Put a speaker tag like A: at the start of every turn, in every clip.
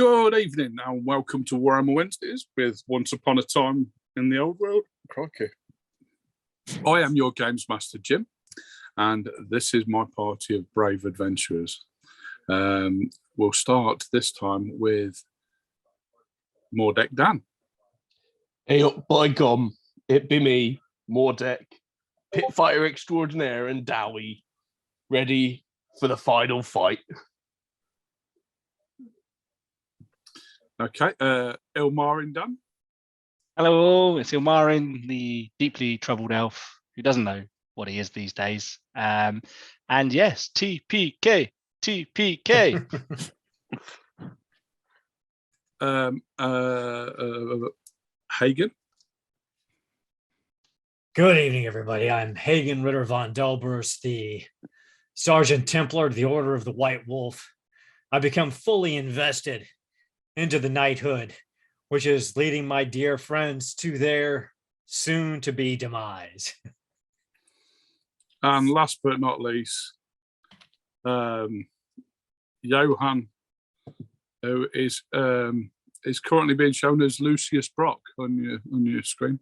A: Good evening and welcome to Warhammer Wednesdays with Once Upon a Time in the Old World. Crikey. I am your Games Master, Jim, and this is my party of brave adventurers. We'll start this time with Mordek Dan.
B: Hey up, by gum, it be me, Mordek, Pitfighter Extraordinaire and Dowie, ready for the final fight.
A: Okay, Ilmarin Dan.
C: Hello all, it's Ilmarin, the deeply troubled elf who doesn't know what he is these days. And yes, TPK.
A: Hagen.
D: Good evening, everybody. I'm Hagen Ritter von Delbers, the Sergeant Templar of the Order of the White Wolf. I've become fully invested into the knighthood, which is leading my dear friends to their soon-to-be demise.
A: And last but not least, Johann, who is currently being shown as Lucius Brock on your screen.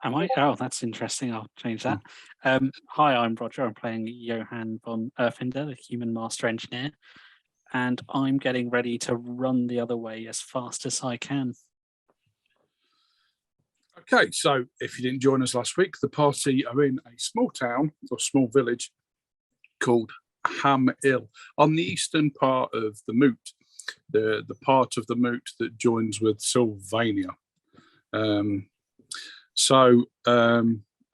C: Am I? Oh, that's interesting. I'll change that. Hi, I'm Roger. I'm playing Johann Von Erfinder, the human master engineer, and I'm getting ready to run the other way as fast as I can.
A: Okay, so if you didn't join us last week, the party are in a small town or small village called Ham Hill on the eastern part of the Moot, the part of the Moot that joins with Sylvania.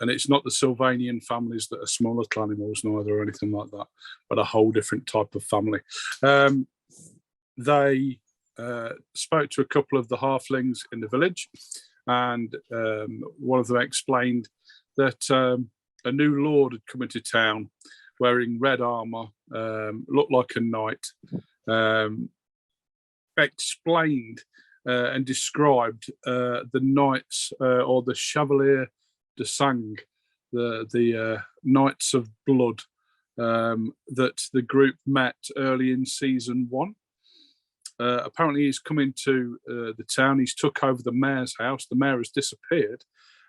A: And it's not the Sylvanian families that are small little animals, neither or anything like that, but a whole different type of family. They spoke to a couple of the halflings in the village, and one of them explained that a new lord had come into town wearing red armor, looked like a knight, explained and described the knights or the Chevalier de Sang, the Knights of Blood that the group met early in season 1. Apparently he's come into the town, he's took over the mayor's house, the mayor has disappeared,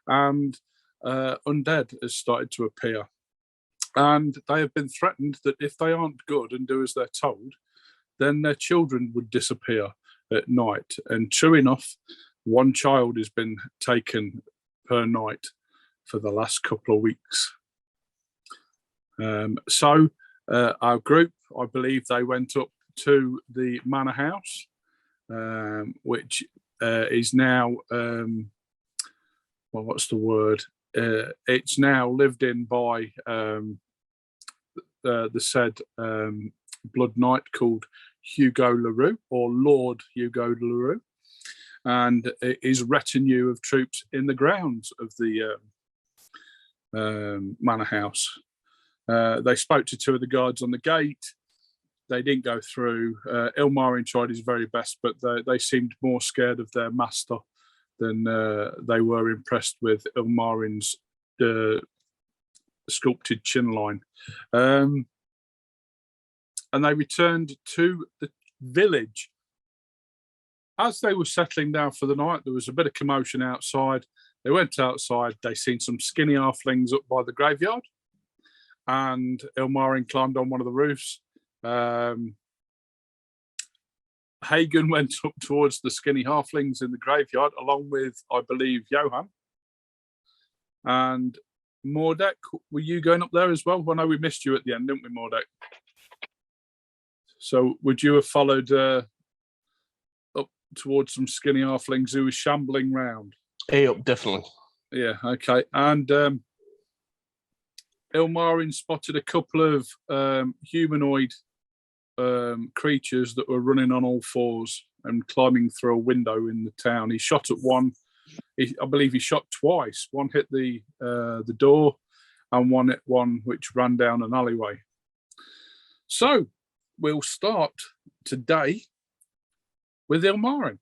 A: and undead has started to appear. And they have been threatened that if they aren't good and do as they're told, then their children would disappear at night. And true enough, one child has been taken per night for the last couple of weeks. So our group, I believe they went up to the manor house, which is now, what's the word? It's now lived in by the said Blood Knight called Hugo Leroux, or Lord Hugo Leroux, and his retinue of troops in the grounds of the manor house. They spoke to two of the guards on the gate. They didn't go through. Ilmarin tried his very best, but they seemed more scared of their master than they were impressed with Ilmarin's sculpted chin line. And they returned to the village. As they were settling down for the night, there was a bit of commotion outside. They went outside. They seen some skinny halflings up by the graveyard, and Ilmarin climbed on one of the roofs. Hagen went up towards the skinny halflings in the graveyard, along with, I believe, Johann. And Mordek, were you going up there as well? Well, no, we missed you at the end, didn't we, Mordek? So would you have followed up towards some skinny halflings who were shambling round?
B: Hey up, definitely.
A: Yeah, okay. And Ilmarin spotted a couple of humanoid creatures that were running on all fours and climbing through a window in the town. He shot at one. I believe he shot twice. One hit the door, and one hit one which ran down an alleyway. So we'll start today with Ilmarin.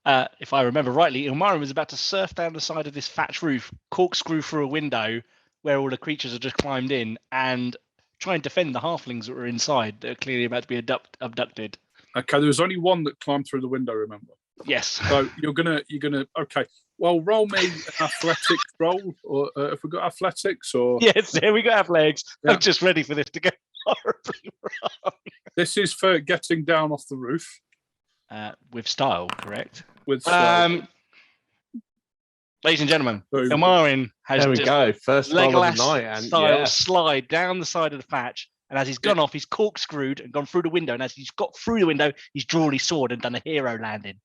C: If I remember rightly, Ilmarin was about to surf down the side of this thatch roof, corkscrew through a window where all the creatures had just climbed in, and
B: try and defend the halflings that were inside that are clearly about to be abducted.
A: Okay, there was only one that climbed through the window, remember?
B: Yes.
A: So you're gonna okay. Well, roll me an athletics roll, or if we got athletics, or
B: Yes, here we go, athletics.
A: Yeah.
B: I'm just ready for this to go horribly wrong.
A: this is for getting down off the roof
B: With style, correct?
A: with.
B: Ladies and gentlemen,
A: Boom.
B: Ilmarin has there we just go. First style of
C: Legolas
B: the night, and
C: style
B: slide down the side of the thatch. And as he's gone off, he's corkscrewed and gone through the window. And as he's got through the window, he's drawn his sword and done a hero landing.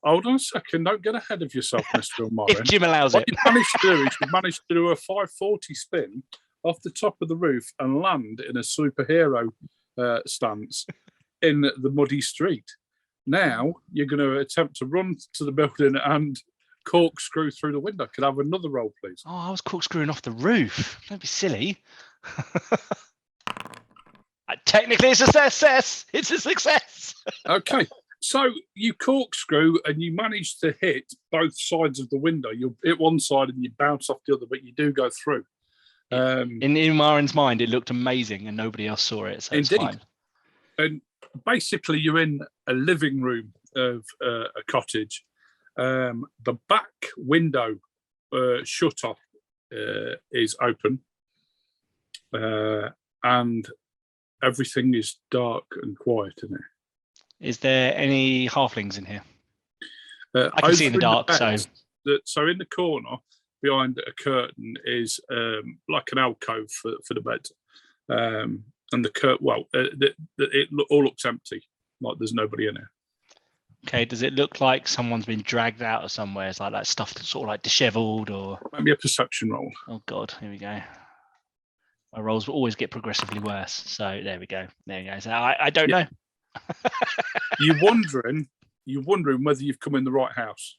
A: Hold on a second. Don't get ahead of yourself, Mr.
B: If
A: Ilmarin.
B: Jim allows
A: What
B: it.
A: you managed to do is you managed to do a 540 spin off the top of the roof and land in a superhero stance in the muddy street. Now you're going to attempt to run to the building and corkscrew through the window. Could I have another roll, please?
B: Oh, I was corkscrewing off the roof. Don't be silly. Technically, it's a success. It's a success.
A: Okay. So you corkscrew and you manage to hit both sides of the window. You hit one side and you bounce off the other, but you do go through.
B: In Marin's mind, it looked amazing and nobody else saw it. So
A: Indeed.
B: it's fine.
A: And basically, you're in a living room of a cottage. The back window shutter is open, and everything is dark and quiet in there.
B: Is there any halflings in here? I can see in the dark. So
A: in the corner behind a curtain is like an alcove for the bed, and the curtain. Well, it all looks empty, like there's nobody in there.
B: Okay, does it look like someone's been dragged out of somewhere? It's like that stuff that's sort of like disheveled or...
A: Maybe a perception roll.
B: Oh, God, here we go. My rolls will always get progressively worse. So there we go. There we go. So I don't know.
A: You're wondering whether you've come in the right house.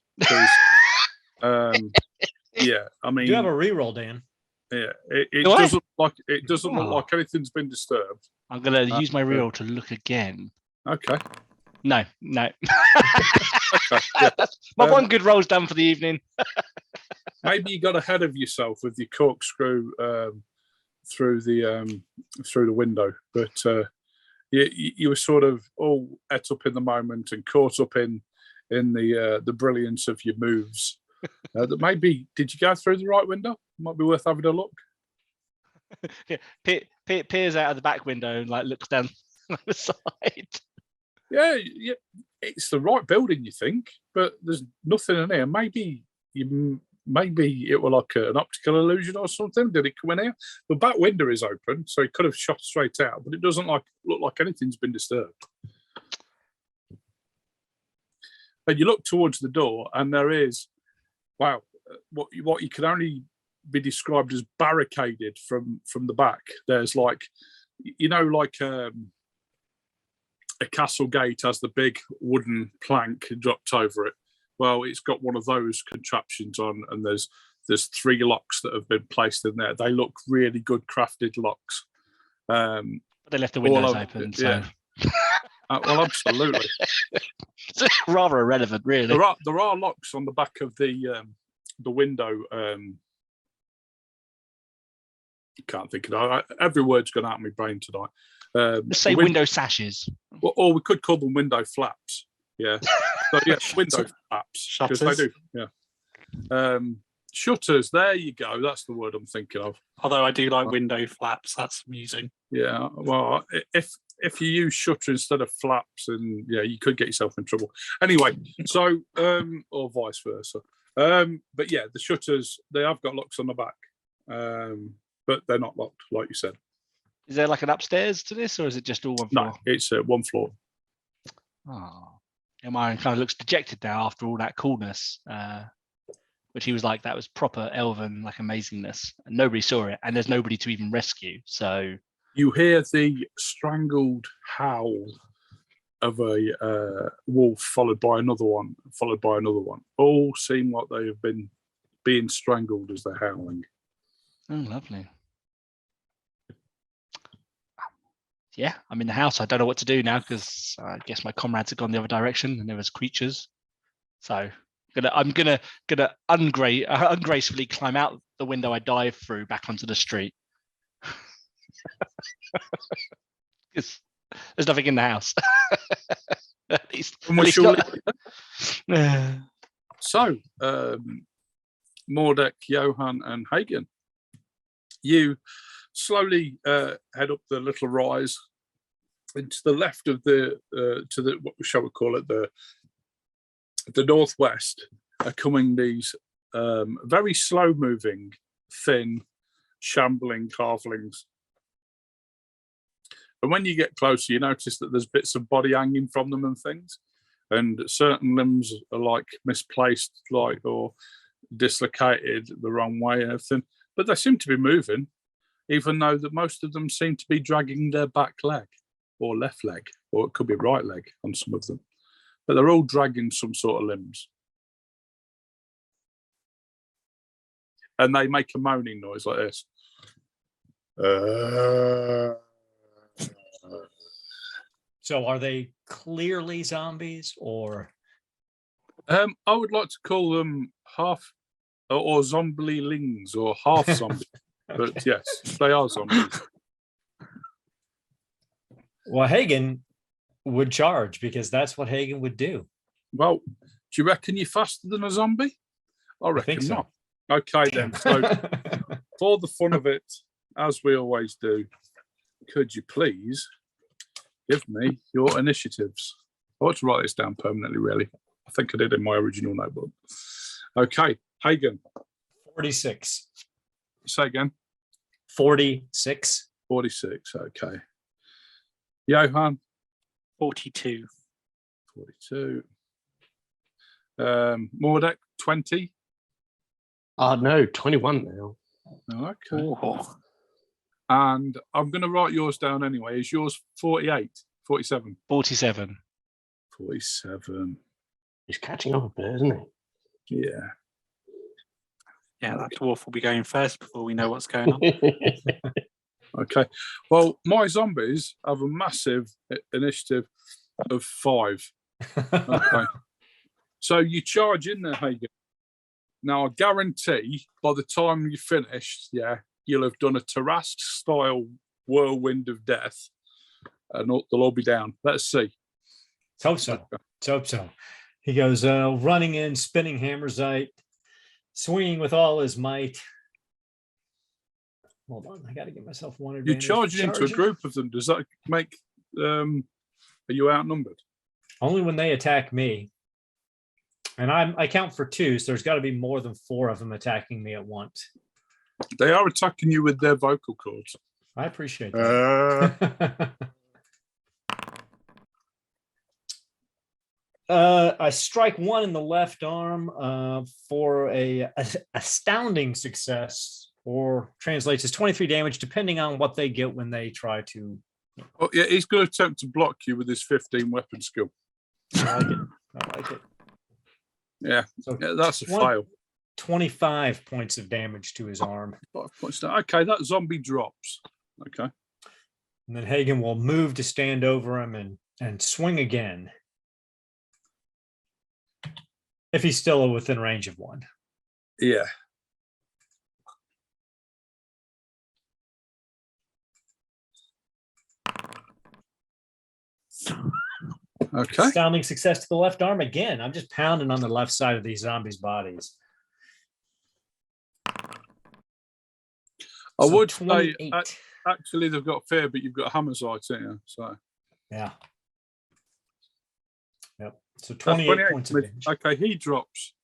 A: Yeah, I mean...
D: Do you have a reroll, Dan?
A: Yeah, it doesn't look like anything's been disturbed.
B: I'm going to use my reroll to look again.
A: Okay.
B: No.
A: Okay, yeah.
B: My one good roll's done for the evening.
A: Maybe you got ahead of yourself with your corkscrew through the window, but you were sort of all et up in the moment and caught up in the brilliance of your moves. That maybe did you go through the right window? Might be worth having a look.
B: Yeah, peers out of the back window and like looks down the side.
A: Yeah, it's the right building, you think, but there's nothing in there. Maybe it were like an optical illusion or something. Did it come in here? The back window is open, so it could have shot straight out, but it doesn't look like anything's been disturbed. And you look towards the door, and there is, wow, what you can only be described as barricaded from the back. There's like, like a castle gate has the big wooden plank dropped over it. Well, it's got one of those contraptions on, and there's 3 locks that have been placed in there. They look really good crafted locks.
B: But they left the windows open.
A: Yeah.
B: So.
A: Well, absolutely.
B: It's rather irrelevant, really.
A: There are locks on the back of the window. Can't think of it. Every word's gone out of my brain tonight.
B: Let's say window sashes.
A: Or we could call them window flaps. Yeah. So, yeah, window flaps. Because they do. Yeah. Shutters. There you go. That's the word I'm thinking of.
C: Although I do like window flaps. That's amusing.
A: Yeah. Well, if you use shutter instead of flaps, and you could get yourself in trouble. Anyway, so or vice versa. But yeah, the shutters, they have got locks on the back, but they're not locked, like you said.
B: Is there like an upstairs to this, or is it just all one floor?
A: No, it's one floor.
B: Oh, Mine kind of looks dejected now after all that coolness, which he was like, that was proper elven like amazingness, and nobody saw it, and there's nobody to even rescue. So
A: you hear the strangled howl of a wolf, followed by another one, followed by another one. All seem like they have been being strangled as they're howling.
B: Oh, lovely. Yeah, I'm in the house. I don't know what to do now because I guess my comrades have gone the other direction and there was creatures. So I'm gonna ungracefully climb out the window I dived through back onto the street. Because there's nothing in the house. At least
A: And we shall
B: not-
A: So, Mordek, Johann, and Hagen, you slowly head up the little rise. And to the left of what shall we call it, the northwest, are coming these very slow-moving, thin, shambling halflings. And when you get closer, you notice that there's bits of body hanging from them and things, and certain limbs are like misplaced, or dislocated the wrong way and everything. But they seem to be moving, even though that most of them seem to be dragging their back leg or left leg, or it could be right leg on some of them. But they're all dragging some sort of limbs. And they make a moaning noise like this.
D: So are they clearly zombies or?
A: I would like to call them half or zombie-lings or half zombies. But yes, they are zombies.
D: Well, Hagen would charge because that's what Hagen would do.
A: Well, do you reckon you're faster than a zombie? I reckon
D: think so.
A: not. Okay then. So for the fun of it, as we always do, could you please give me your initiatives? I ought to write this down permanently, really. I think I did in my original notebook. Okay, Hagen.
D: 46.
A: Say again.
D: 46.
A: 46, okay. Johann.
C: 42.
A: 42. Mordek, 20.
E: No, 21 now.
A: Okay.
C: Oh.
A: And I'm going to write yours down anyway. Is yours 48, 47?
B: 47.
A: 47.
E: He's catching up a bit, isn't he?
A: Yeah.
C: Yeah, that dwarf will be going first before we know what's going on.
A: Okay. Well, my zombies have a massive initiative of 5. Okay. So you charge in there, Hagen. Now, I guarantee by the time you finish, you'll have done a Tarrasque-style whirlwind of death, and they'll all be down. Let's see.
D: Hope so. Hope so. He goes running in, spinning Hammerzite, swinging with all his might. Hold on, I got to give myself one advantage.
A: You charge into a group of them. Does that make? Are you outnumbered?
D: Only when they attack me. And I count for 2, so there's got to be more than 4 of them attacking me at once.
A: They are attacking you with their vocal cords.
D: I appreciate that. I strike 1 in the left arm for a astounding success, or translates as 23 damage, depending on what they get when they try to.
A: Well, yeah, he's going to attempt to block you with his 15 weapon skill.
D: I like it. I like it.
A: Yeah,
D: So
A: that's a fail.
D: 25 points of damage to his arm.
A: 5 points down. Okay, that zombie drops. Okay.
D: And then Hagen will move to stand over him and swing again. If he's still within range of 1.
A: Yeah. Okay.
D: Astounding success to the left arm again. I'm just pounding on the left side of these zombies' bodies.
A: I
D: So
A: would say
D: 28.
A: actually they've got fear, but you've got Hammerzite in you. So
D: Yeah. Yep. So
A: that's
D: 28 points of damage.
A: Okay, he drops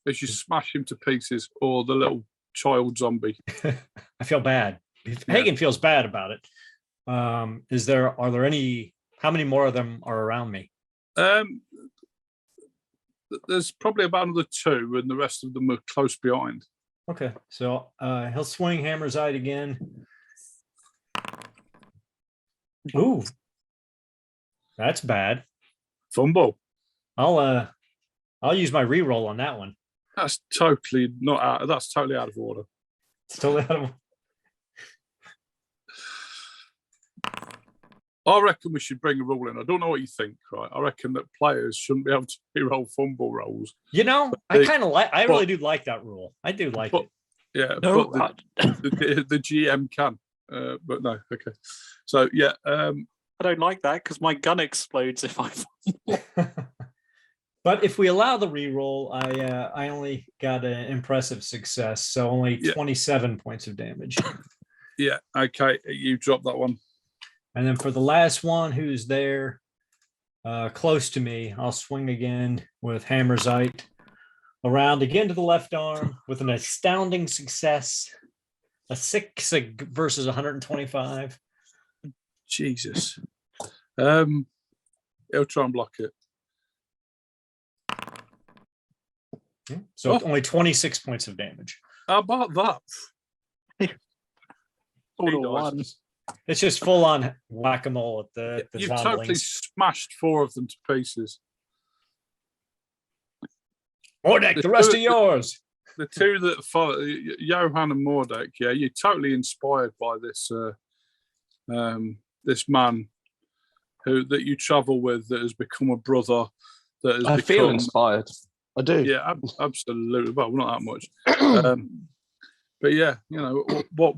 A: as you smash him to pieces, or the little child zombie.
D: I feel bad. Hagen feels bad about it. Are there any? How many more of them are around me?
A: There's probably about another 2, and the rest of them are close behind.
D: Okay, so he'll swing Hammerzite again. Ooh, that's bad.
A: Fumble.
D: I'll use my reroll on that one.
A: That's totally not out. That's totally out of order.
D: It's totally out of.
A: I reckon we should bring a rule in. I don't know what you think, right? I reckon that players shouldn't be able to reroll fumble rolls.
D: You know, I kind of like. I really do like that rule. I do like it.
A: Yeah,
C: No,
A: but the GM can. but no. Okay. So yeah.
C: I don't like that because my gun explodes if I.
D: But if we allow the reroll, I only got an impressive success, so only 27 points of damage.
A: Yeah. Okay. You drop that one.
D: And then for the last one, who's there close to me, I'll swing again with Hammerzite around again to the left arm with an astounding success. A 6 versus 125.
A: Jesus. He'll try and block it.
D: So only 26 points of damage.
A: How about that?
C: 4 to
A: He dies.
C: 1.
D: It's just full on whack-a-mole at the
A: You've
D: zomblings.
A: totally smashed 4 of them to pieces.
D: Mordek, the rest are yours.
A: The two that follow, Johann and Mordek, yeah, you're totally inspired by this this man that you travel with, that has become a brother.
E: I feel inspired. I do.
A: Yeah, absolutely. Well, not that much. But yeah, you know, what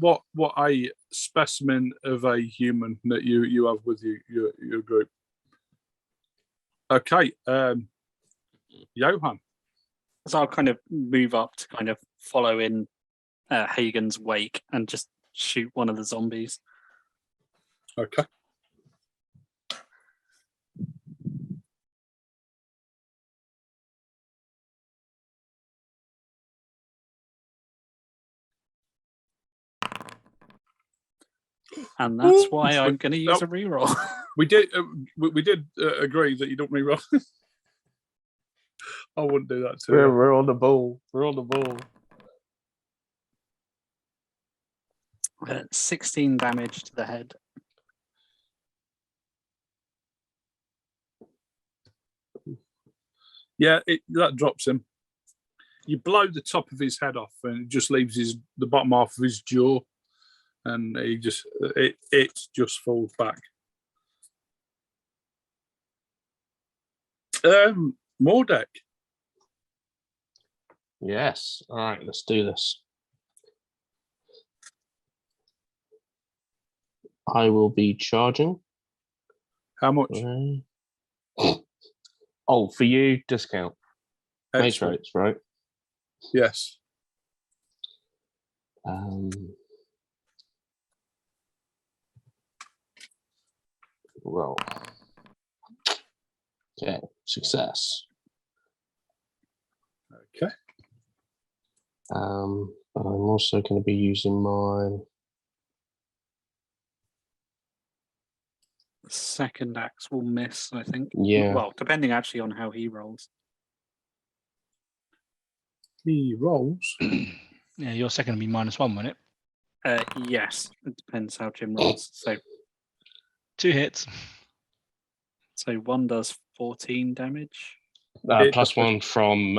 A: a specimen of a human that you have with your group. Okay, Johann.
C: So I'll kind of move up to kind of follow in Hagen's wake and just shoot one of the zombies.
A: Okay.
C: And that's why I'm going to use a reroll.
A: We did agree that you don't reroll. I wouldn't do that too.
E: We're on the ball. We're on the ball.
C: 16 damage to the head.
A: Yeah, that drops him. You blow the top of his head off, and it just leaves the bottom half of his jaw, and it just falls back. Mordek.
E: Yes. All right, let's do this. I will be charging.
A: How much?
E: Oh, for you, discount. Mage
A: Excellent.
E: rates, right?
A: Yes.
E: Roll. Okay, success.
A: Okay.
E: But I'm also going to be using my
C: Second axe will miss, I think.
E: Yeah.
C: Well, depending actually on how he rolls.
A: He rolls.
B: Yeah, your second will be -1, won't it?
C: Yes, it depends how Jim rolls. So
B: 2 hits.
C: 1 does 14 damage.
E: +1 from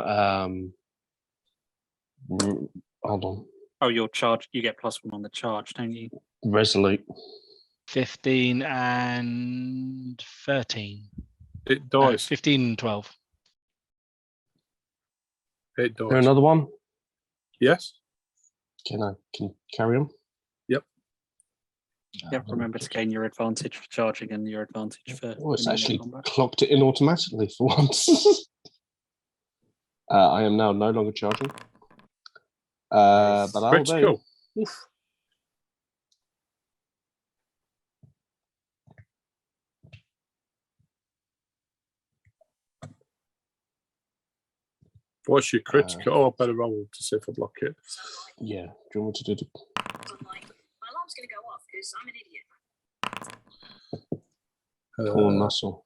E: hold on.
C: Oh, your charge, you get +1 on the charge, don't you?
E: Resolute.
B: 15 and 13.
A: It
B: No,
A: dies.
B: 15 and 12.
A: It dies.
E: There another one?
A: Yes.
E: Can I carry on?
C: Yep, remember to gain your advantage for charging and your advantage for
E: Oh, it's
C: normal
E: actually
C: combat.
E: clocked it in automatically for once. I am now no longer charging. But I'll do.
A: Critical. Oof. What's your critical? I better roll to see if I block it.
E: Yeah. Do you want me to do
F: My alarm's going to go off because I'm an idiot.
E: the core muscle?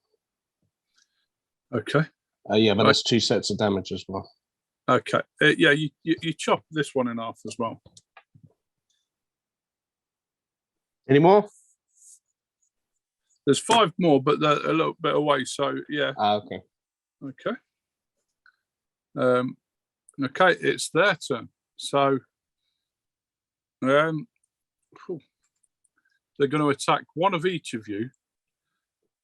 A: Okay.
E: Yeah, but that's 2 sets of damage as well.
A: Okay. Yeah, you chop this one in half as well.
E: Any more?
A: There's 5 more, but they're a little bit away. So yeah.
E: Okay.
A: Okay. Okay, it's their turn. So they're going to attack one of each of you,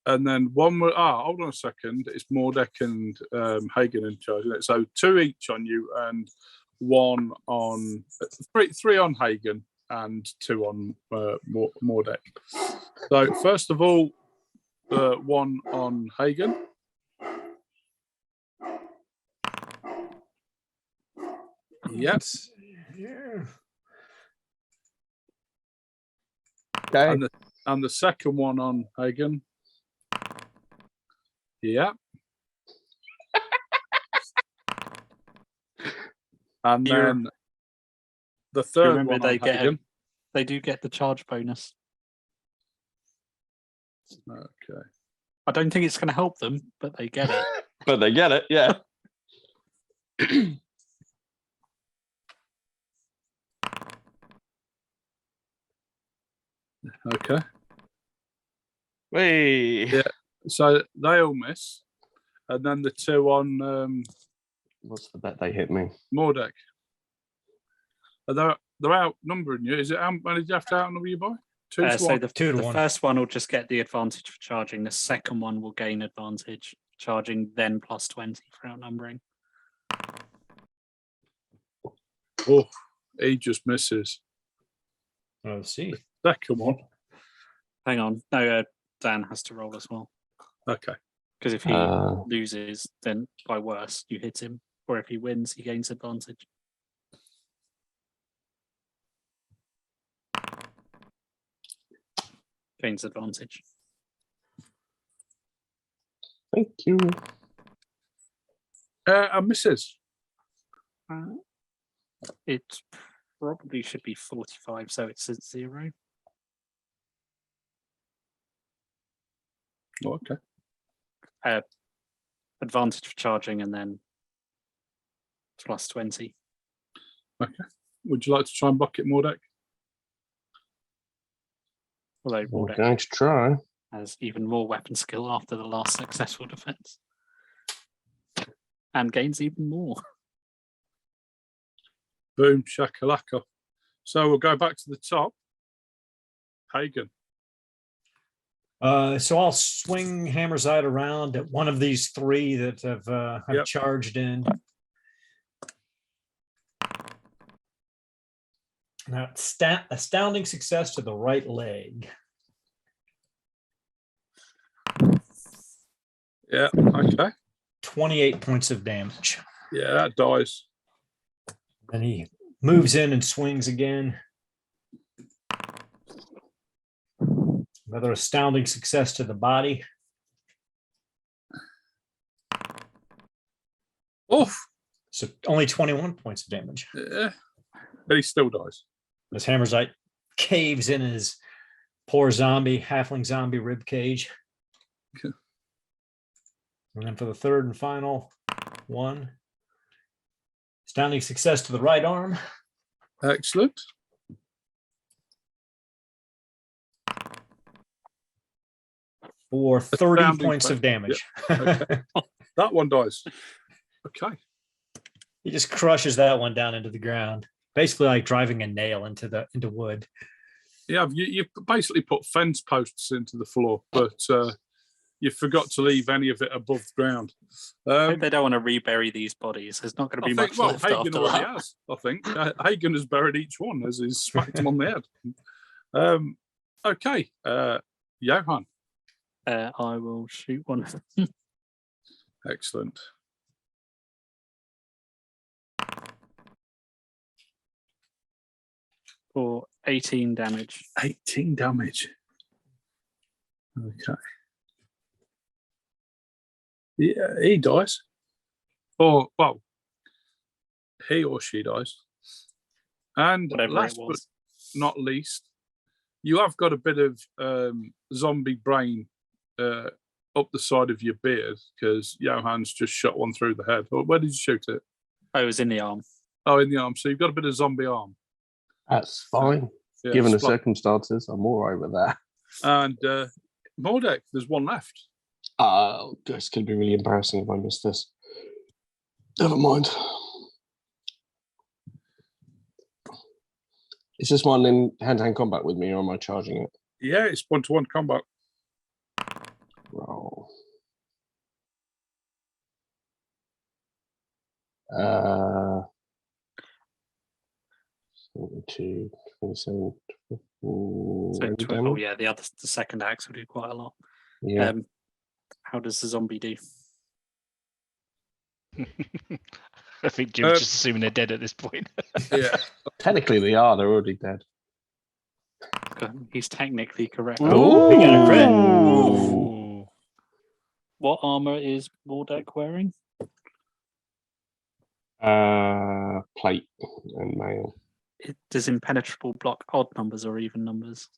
A: and then one will. Hold on a second. It's Mordek and Hagen in charge. Isn't it? So 2 each on you, and 1 on 3 on Hagen, and 2 on Mordek. So first of all, 1 on Hagen. Yep.
D: Yeah.
E: Okay.
A: And the second one on Hagen. Yep. And then the third
C: remember
A: one
C: they
A: on
C: get
A: Hagen.
C: They do get the charge bonus.
A: Okay.
C: I don't think it's going to help them, but they get it.
E: But they get it, yeah.
A: Okay.
E: Whee!
A: Yeah. So they all miss. And then the 2 on
E: What's the bet they hit me?
A: Mordek. They're outnumbering you. Is it how many do you have to outnumber you by? 2 to
C: So
A: 1.
C: the
D: 2 to 1.
C: first one will just get the advantage for charging. The second one will gain advantage charging, then plus 20 for outnumbering.
A: Oh, he just misses.
D: Let's see.
A: Second one.
C: Hang on. No, Dan has to roll as well.
A: Okay.
C: Because if he
E: Uh,
C: loses, then by worse, you hit him. Or if he wins, he gains advantage. Gains advantage.
E: thank you.
A: And misses.
C: It probably should be 45, so it's a 0.
A: Oh, okay.
C: Advantage for charging and then plus 20.
A: Would you like to try and bucket Mordek?
C: Although
E: I'm
C: Mordek
E: going to try.
C: has even more weapon skill after the last successful defense. And gains even more.
A: Boom, shakalaka. So we'll go back to the top. Hagen.
D: So I'll swing Hammer's Eye around at one of these 3 that have
A: Yep.
D: charged in. Now, astounding success to the right leg.
A: Yeah, okay.
D: 28 points of damage.
A: Yeah, that dies.
D: Then he moves in and swings again. Another astounding success to the body.
A: Oof.
D: So only 21 points of damage.
A: Yeah. But he still dies.
D: As Hammer's Eye caves in his poor halfling zombie rib cage.
A: Okay.
D: And then for the third and final one, astounding success to the right arm.
A: Excellent.
D: For 30
A: Astounding
D: points of damage.
A: Okay. That one dies. Okay.
D: He just crushes that one down into the ground. Basically like driving a nail into wood.
A: Yeah, you've basically put fence posts into the floor, but you forgot to leave any of it above the ground.
C: I hope they don't want to rebury these bodies. There's not going to be much left
A: Hagen
C: after
A: already
C: that.
A: has, I think. Hagen has buried each one as he's smacked them on the head. Okay, Johann.
C: I will shoot one of them.
A: Excellent.
C: For 18 damage.
A: 18 damage. Okay. Yeah, he dies. Or, well, he or she dies. And
C: Whatever
A: last
C: it
A: but
C: was.
A: not least, you have got a bit of zombie brain up the side of your beard because Johann's just shot one through the head. Where did you shoot it?
C: Oh, it was in the arm.
A: Oh, in the arm. So you've got a bit of zombie arm.
E: That's fine.
A: Yeah,
E: Given the
A: splat.
E: circumstances, I'm all right with that.
A: And Mordek, there's one left.
E: It's going to be really embarrassing if I miss this. Never mind. Is this one in hand-to-hand combat with me, or am I charging it?
A: Yeah, it's 1-to-1 combat.
E: Roll. 42, 27.
C: So,
E: any
C: oh
E: damage?
C: yeah, the second axe will do quite a lot.
E: Yeah.
C: How does the zombie do?
B: I think Jim's just assuming they're dead at this point.
A: Yeah.
E: Technically, they are. They're already dead.
C: He's technically correct.
D: Oh, we got a crit.
B: Ooh.
C: What armor is Mordek wearing?
E: Plate and mail.
C: Does impenetrable block odd numbers or even numbers?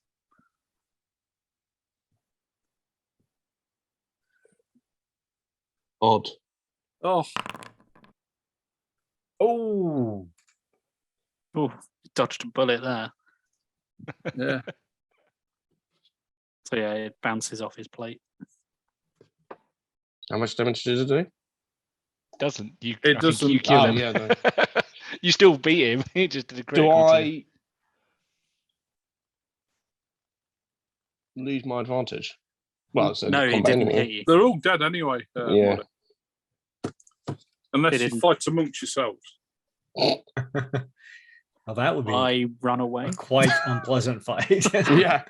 E: Odd.
A: Oh,
D: Oh,
C: Oh, dodged a bullet there.
A: yeah.
C: So yeah, it bounces off his plate.
E: How much damage does it do?
B: Doesn't you?
A: It
B: I think
A: doesn't-
B: You kill
E: oh,
B: him.
E: yeah, no.
B: You still beat him. He just did a great.
E: Do I lose my advantage? Well, it's
C: No, he
E: combat
C: didn't
E: anyway.
C: hit you.
A: They're all dead anyway.
E: Yeah.
A: Unless
C: They
A: you
C: didn't.
A: fight amongst yourselves.
D: well, that would be
C: I run away.
D: a quite unpleasant fight.
E: Yeah.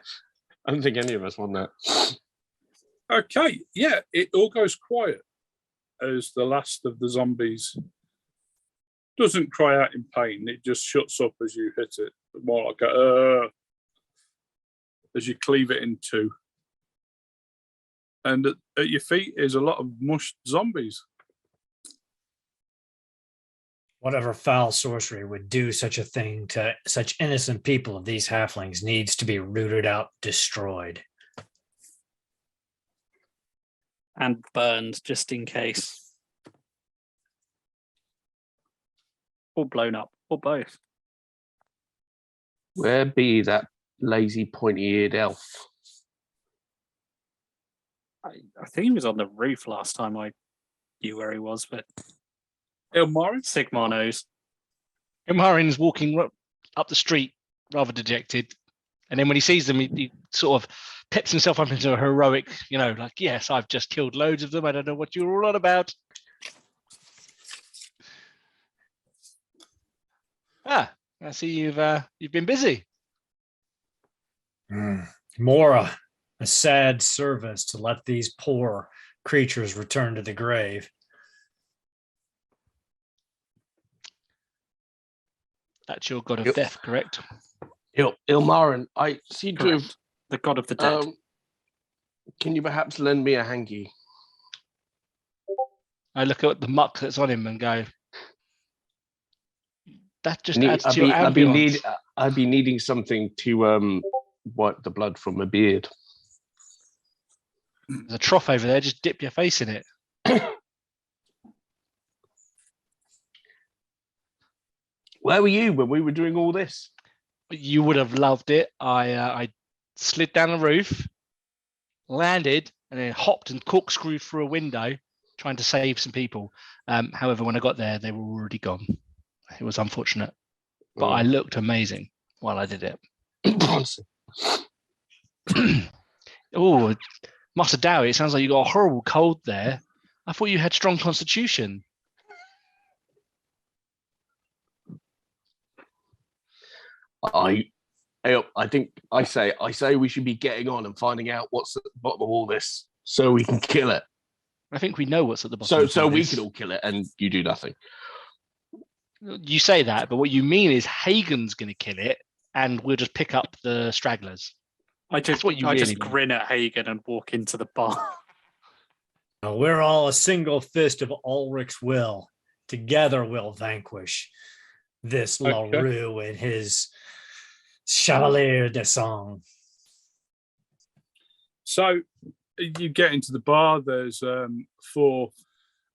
E: I don't think any of us want that.
A: Okay, yeah, it all goes quiet as the last of the zombies doesn't cry out in pain. It just shuts up as you hit it. More like a as you cleave it in two. And at your feet is a lot of mushed zombies.
D: Whatever foul sorcery would do such a thing to such innocent people of these halflings needs to be rooted out, destroyed.
C: And burned just in case. Or blown up, or both.
E: Where be that lazy pointy-eared elf?
C: I think he was on the roof last time I knew where he was, but
A: Ilmarin?
C: Sigmar knows.
B: Ilmarin's walking up the street, rather dejected, and then when he sees them, he sort of peps himself up into a heroic, like, yes, I've just killed loads of them. I don't know what you're all on about. I see you've been busy.
D: Mora, a sad service to let these poor creatures return to the grave.
B: That's your god of
E: Yep.
B: death, correct?
E: Ilmarin, I seem to have.
C: Correct. The god of the dead.
E: Can you perhaps lend me a hanky?
B: I look at the muck that's on him and go, that just
E: Need-
B: adds
E: I'd
B: to your ambience.
E: I'd be needing something to wipe the blood from my beard.
B: There's a trough over there. Just dip your face in it.
E: Where were you when we were doing all this?
B: You would have loved it. I slid down the roof, landed, and then hopped and corkscrewed through a window, trying to save some people. However, when I got there, they were already gone. It was unfortunate, but I looked amazing while I did it. Oh, Master Dowie, it sounds like you got a horrible cold there. I thought you had strong constitution.
E: I think I say we should be getting on and finding out what's at the bottom of all this, so we can kill it.
B: I think we know what's at the bottom.
E: So
B: of
E: we
B: this.
E: can all kill it, and you do nothing.
B: You say that, but what you mean is Hagen's going to kill it, and we'll just pick up the stragglers.
C: I just
B: what you really mean.
C: grin at Hagen and walk into the bar.
D: We're all a single fist of Ulrich's will. Together we'll vanquish this
A: Okay.
D: LaRue and his Chevalier de Sang.
A: So you get into the bar. There's 4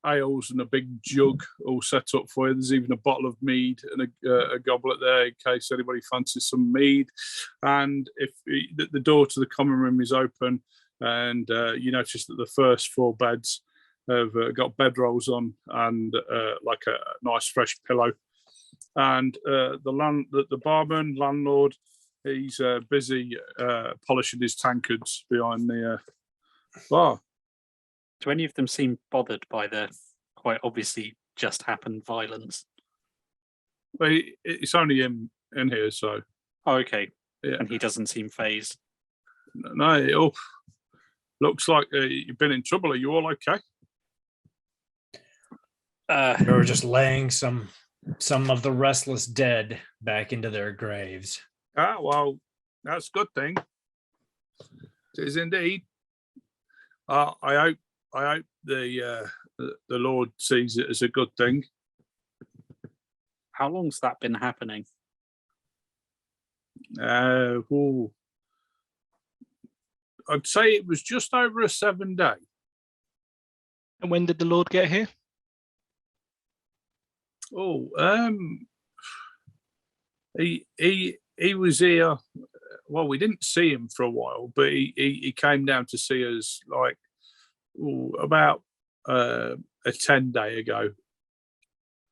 A: ales and a big jug all set up for you. There's even a bottle of mead and a goblet there in case anybody fancies some mead. And if the door to the common room is open, and you notice that the first 4 beds have got bedrolls on and like a nice fresh pillow. And the barman, landlord, he's busy polishing his tankards behind the bar.
C: Do any of them seem bothered by the quite obviously just happened violence?
A: Well, it's only him in here, so
C: Oh, okay.
A: Yeah.
C: And he doesn't seem phased.
A: No, it all looks like you've been in trouble. Are you all okay?
D: We were just laying some of the restless dead back into their graves.
A: Ah, well, that's a good thing. It is indeed. I hope the Lord sees it as a good thing.
C: How long's that been happening?
A: Ooh. I'd say it was just over a 7-day.
B: And when did the Lord get here?
A: Oh, he was here. Well, we didn't see him for a while, but he came down to see us like about a 10-day ago.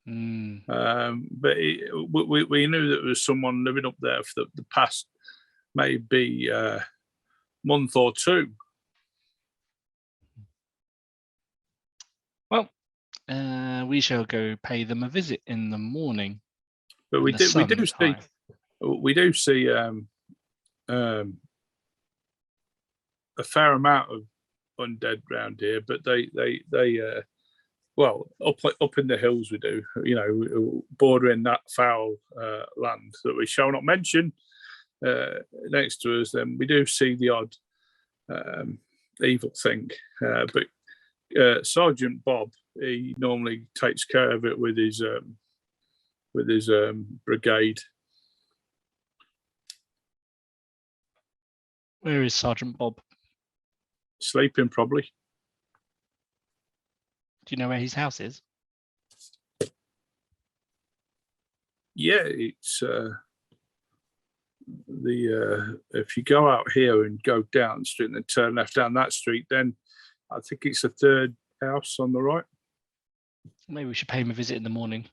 A: But we knew that there was someone living up there for the past maybe month or two.
B: Well, we shall go pay them a visit in the morning.
A: But we do see a fair amount of undead round here, but they well, up in the hills we do, bordering that foul land that we shall not mention next to us. Then we do see the odd evil thing, but Sergeant Bob, he normally takes care of it with his brigade.
B: Where is Sergeant Bob?
A: Sleeping, probably.
B: Do you know where his house is?
A: Yeah, it's if you go out here and go down the street and then turn left down that street, then I think it's the third house on the right.
B: Maybe we should pay him a visit in the morning.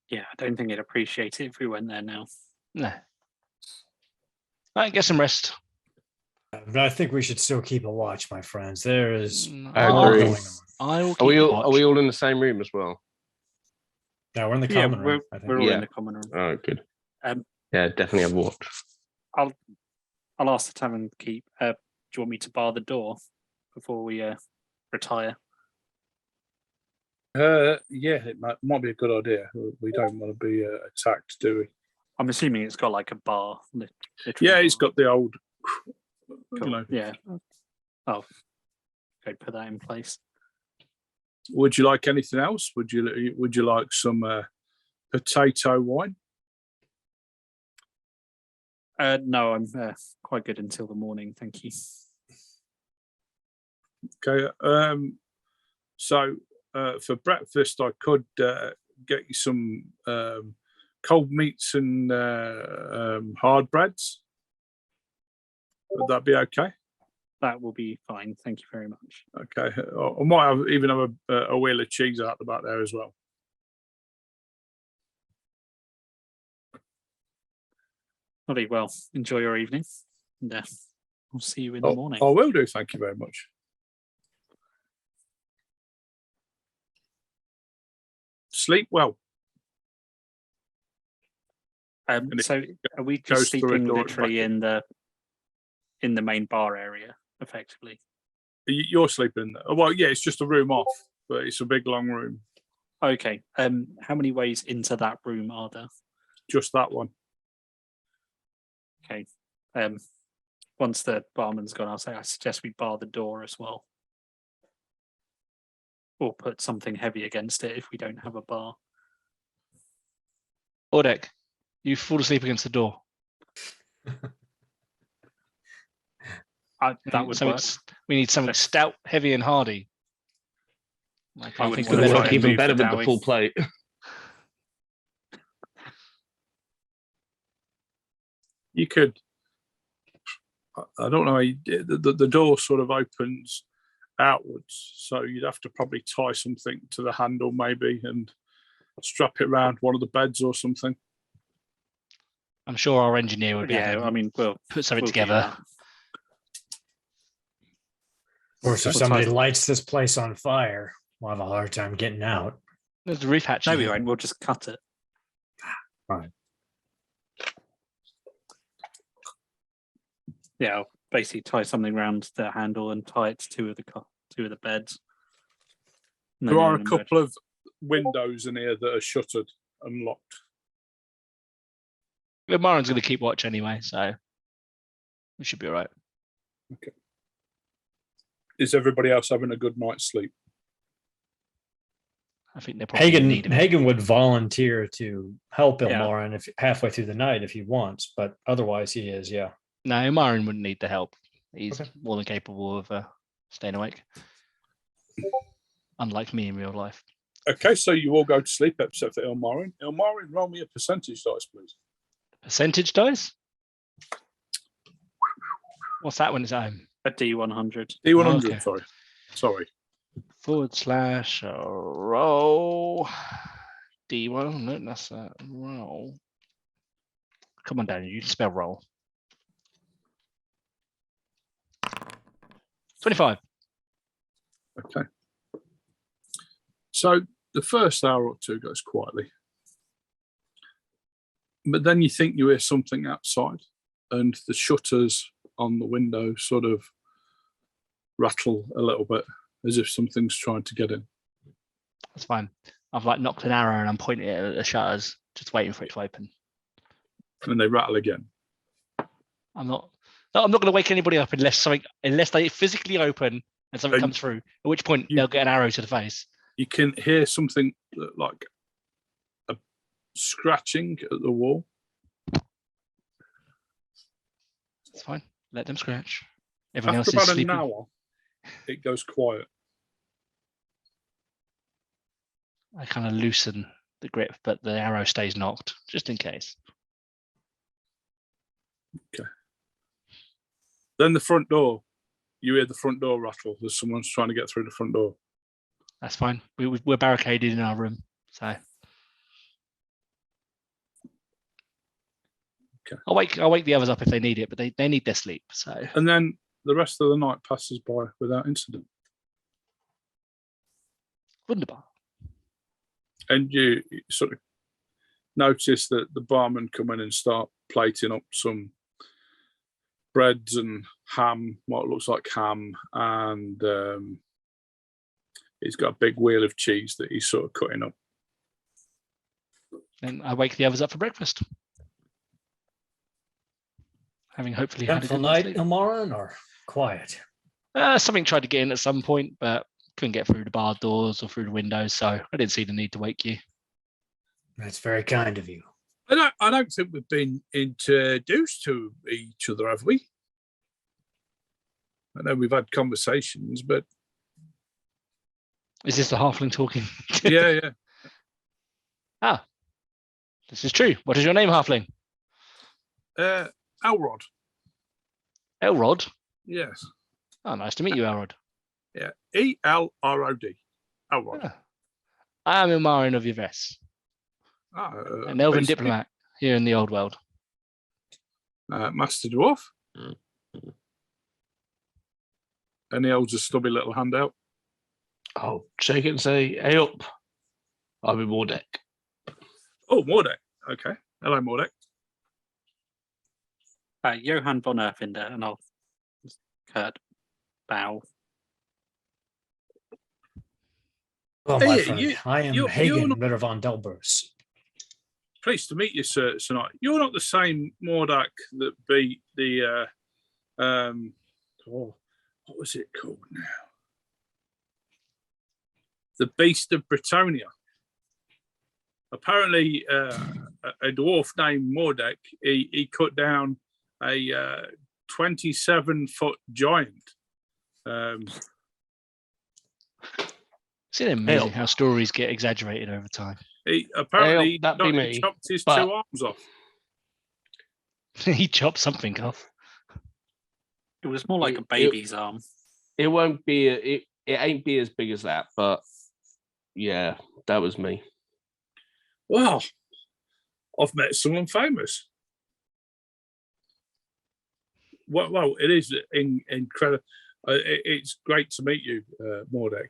C: Yeah, I don't think he'd appreciate it if we went there now.
B: No. Right, get some rest.
D: But I think we should still keep a watch, my friends. There is
E: I
D: more
E: agree.
D: going on.
E: Are we all in the same room as well?
D: No, we're in the common room. I think.
C: We're all
E: Yeah.
C: in the common room.
E: Oh, good.
C: Um,
E: Yeah, definitely have a watch.
C: I'll ask the tavern keep. Do you want me to bar the door before we retire?
A: Yeah, it might be a good idea. We don't want to be attacked, do we?
C: I'm assuming it's got like a bar.
A: Yeah, it's got the old.
C: Cool. Yeah. Oh, okay. Put that in place.
A: Would you like anything else? Would you like some potato wine?
C: No, I'm quite good until the morning. Thank you.
A: Okay. So for breakfast, I could get you some cold meats and hard breads. Would that be okay?
C: That will be fine. Thank you very much.
A: Okay. I might even have a wheel of cheese out the back there as well.
C: Very well. Enjoy your evening. And we'll see you in the morning.
A: I will do. Thank you very much. Sleep well.
C: So are we
A: goes
C: just
A: through a
C: sleeping
A: door at
C: literally
A: back.
C: in the main bar area, effectively?
A: You're sleeping there. Well, yeah, it's just a room off, but it's a big long room.
C: Okay. How many ways into that room are there?
A: Just that one.
C: Okay. Once the barman's gone, I suggest we bar the door as well. Or put something heavy against it if we don't have a bar.
B: Ordek, you fall asleep against the door.
C: That would work.
B: We need something stout, heavy, and hardy. I can't think of
C: wouldn't
B: better.
C: try and
E: Even
C: move
E: better
C: the
E: with the
C: Dowie.
E: full plate.
A: You could. I don't know. The door sort of opens outwards, so you'd have to probably tie something to the handle, maybe, and strap it around one of the beds or something.
B: I'm sure our engineer would be able to
C: I mean, we'll
B: put something
C: do
B: together.
C: that.
D: Of course, if
C: We'll
D: somebody
C: try-
D: lights this place on fire, we'll have a hard time getting out.
B: There's a roof hatch.
C: No,
B: in
C: we
B: there.
C: won't. We'll just cut it.
D: Fine.
C: Yeah, I'll basically tie something around the handle and tie it to two of the beds. And
A: There
C: then
A: are a
C: emerge.
A: couple of windows in here that are shuttered and locked.
B: Marin's going to keep watch anyway, so we should be all right.
A: Is everybody else having a good night's sleep?
B: I think they're probably in need of it.
D: Hagen would volunteer to help
C: Yeah.
D: Ilmarin if halfway through the night if he wants, but otherwise he is, yeah.
B: No, Marin wouldn't need the help. He's
D: Okay.
B: more than capable of staying awake. Unlike me in real life.
A: Okay, so you all go to sleep except for Ilmarin. Ilmarin, roll me a percentage dice, please.
B: Percentage dice? What's that when it's home?
C: A D100.
A: D100,
B: Okay.
A: Sorry.
B: / roll D1. No, that's a roll. Come on, Daniel, you can spell roll. 25.
A: Okay. So the first hour or two goes quietly. But then you think you hear something outside, and the shutters on the window sort of rattle a little bit as if something's trying to get in.
B: That's fine. I've like knocked an arrow and I'm pointing it at the shutters, just waiting for it to open.
A: And they rattle again.
B: I'm not going to wake anybody up unless they physically open and something
A: And
B: comes through, at which point
A: you-
B: they'll get an arrow to the face.
A: You can hear something like a scratching at the wall.
B: It's fine. Let them scratch. Everyone
A: After
B: else is
A: about
B: sleeping.
A: an hour, it goes quiet.
B: I kind of loosen the grip, but the arrow stays knocked, just in case.
A: Then the front door, you hear the front door rattle. There's someone's trying to get through the front door.
B: That's fine. We're barricaded in our room, so.
A: Okay.
B: I'll wake the others up if they need it, but they need their sleep. So
A: And then the rest of the night passes by without incident.
B: wunderbar.
A: And you sort of notice that the barman come in and start plating up some breads and ham, what looks like ham, and he's got a big wheel of cheese that he's sort of cutting up.
B: And I wake the others up for breakfast. Having hopefully had a
D: Eventful
B: good night's
D: night,
B: sleep.
D: Ilmarin, or quiet?
B: Something tried to get in at some point, but couldn't get through the bar doors or through the windows, so I didn't see the need to wake you.
D: That's very kind of you.
A: I don't think we've been introduced to each other, have we? I know we've had conversations, but
B: Is this the halfling talking?
A: yeah.
B: Ah, this is true. What is your name, halfling?
A: Elrod.
B: Elrod.
A: Yes.
B: Oh, nice to meet you, Elrod.
A: Yeah. Elrod. Elrod.
B: Ah. I am Ilmarin of Yves, an elven
A: basically,
B: diplomat here in the old world.
A: Master Dwarf. And he holds a stubby little hand out.
E: I'll shake it and say, hey up. I'm in Mordek.
A: Oh, Mordek. Okay. Hello, Mordek.
C: Johann Von Erfinder, and I'll curt bow.
D: Oh, my
A: Hey,
D: friend, I am
A: you're
D: Hagen
A: not-
D: Ritter von Delbers.
A: Pleased to meet you, sir, tonight. You're not the same Mordek that beat the what was it called now? The Beast of Britonia. Apparently, a dwarf named Mordek, he cut down a 27-foot giant.
B: Isn't it amazing how stories get exaggerated over time?
A: He apparently
E: that'd be me,
A: chopped his
E: but-
A: 2 arms off.
B: He chopped something off.
C: It was more like
E: It-
C: a baby's arm.
E: It won't be, it ain't be as big as that, but yeah, that was me.
A: Wow, I've met someone famous. Well, it is incredible. It's great to meet you, Mordek.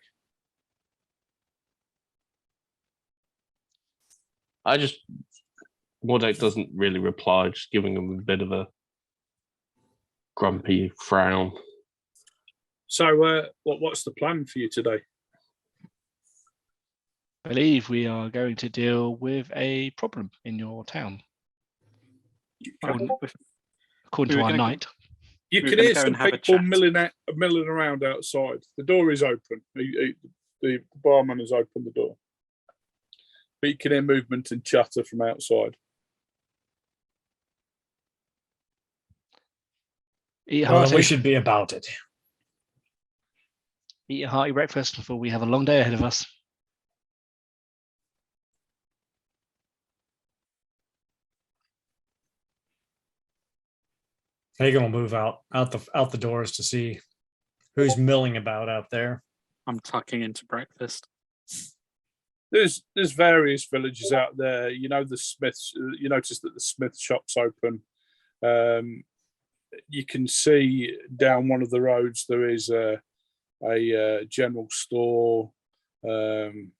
E: Mordek doesn't really reply, just giving him a bit of a grumpy frown.
A: So, what's the plan for you today?
B: I believe we are going to deal with a problem in your town. According to
C: were
B: our
C: gonna-
B: knight.
A: You
C: We're
A: can
C: gonna
A: hear
C: go
A: some
C: and have a
A: people
C: chat.
A: milling around outside. The door is open. The barman has opened the door. But you can hear movement and chatter from outside.
B: Eat a
D: Well, then
B: hearty,
D: we should be about it.
B: eat a hearty breakfast before we have a long day ahead of us.
D: Hagen will move out the doors to see who's milling about out there.
C: I'm tucking into breakfast.
A: There's various villages out there. You know, the Smiths. You notice that the Smith shop's open. You can see down one of the roads there is a general store. The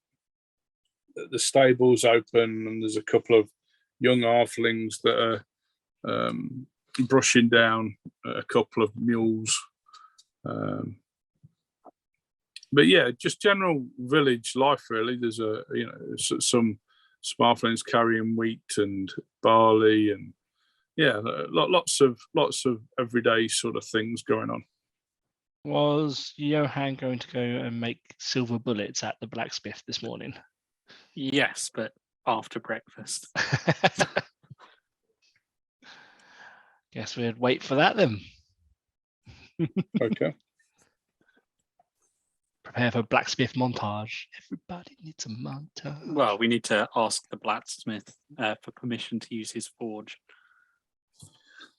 A: stable's open, and there's a couple of young halflings that are brushing down a couple of mules. But yeah, just general village life really. There's some halflings carrying wheat and barley, and yeah, lots of everyday sort of things going on.
B: Was Johann going to go and make silver bullets at the blacksmith this morning?
C: Yes, but after breakfast.
B: Guess we'd wait for that then.
A: Okay.
B: Prepare for Blacksmith Montage. Everybody needs a montage.
C: Well, we need to ask the blacksmith for permission to use his forge.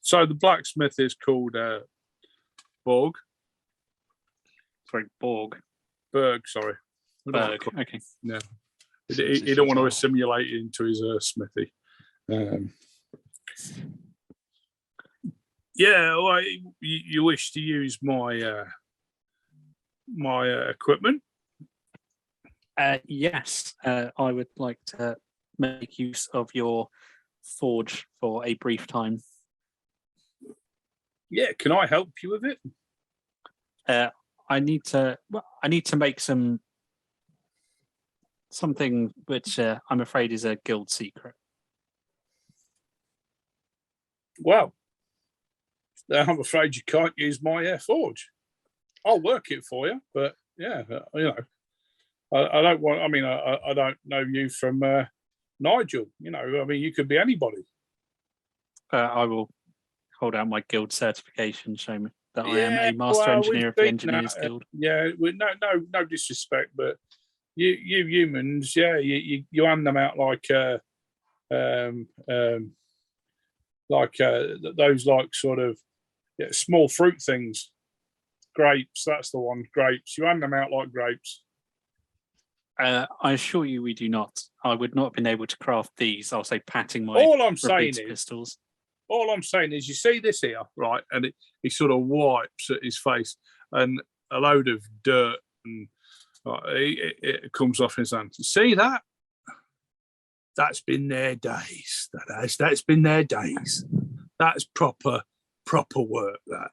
A: So the blacksmith is called Borg.
C: Sorry, Borg.
A: Berg, sorry.
C: Berg. Okay.
A: No. He don't want to assimilate into his smithy. Yeah, well, you wish to use my my equipment?
C: Yes, I would like to make use of your forge for a brief time.
A: Yeah, can I help you with it?
C: I need to make something which I'm afraid is a guild secret.
A: Well, I'm afraid you can't use my forge. I'll work it for you, but yeah, I don't want. I mean, I don't know you from Nigel. I mean, you could be anybody.
C: I will hold out my guild certification, show me that I am a master engineer of the Engineers Guild.
A: Yeah, no disrespect, but you humans, yeah, you hand them out like those like sort of small fruit things. Grapes, that's the one. Grapes. You hand them out like grapes.
C: I assure you, we do not. I would not have been able to craft these. I'll say, patting my
A: All I'm saying
C: Rabid's
A: is,
C: pistols.
A: all I'm saying is, you see this here, right? And he sort of wipes at his face, and a load of dirt and it comes off his hands. You see that? That's been their days. That's been their days. That's proper work. That.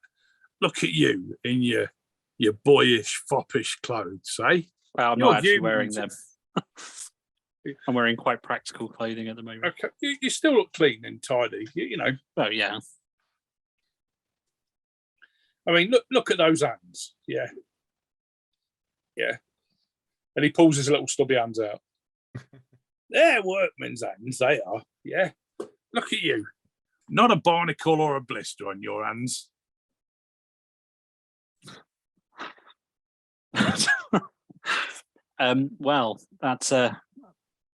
A: Look at you in your boyish, foppish clothes, eh?
C: Well, I'm
A: You're
C: not actually wearing
A: humans.
C: them. I'm wearing quite practical clothing at the moment.
A: Okay, you still look clean and tidy. You know.
C: Oh yeah.
A: I mean, look at those hands. Yeah. And he pulls his little stubby hands out. They're workmen's hands, they are. Yeah. Look at you. Not a barnacle or a blister on your hands.
C: Well, that's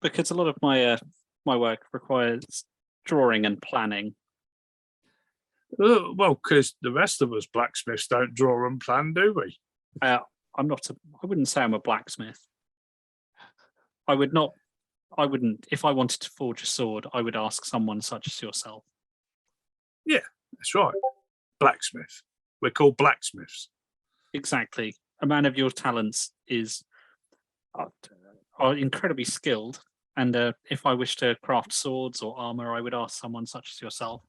C: because a lot of my work requires drawing and planning.
A: Well, because the rest of us blacksmiths don't draw and plan, do we?
C: I wouldn't say I'm a blacksmith. I wouldn't. If I wanted to forge a sword, I would ask someone such as yourself.
A: Yeah, that's right. Blacksmith. We're called blacksmiths.
C: Exactly. A man of your talents are incredibly skilled, and if I wish to craft swords or armor, I would ask someone such as yourself.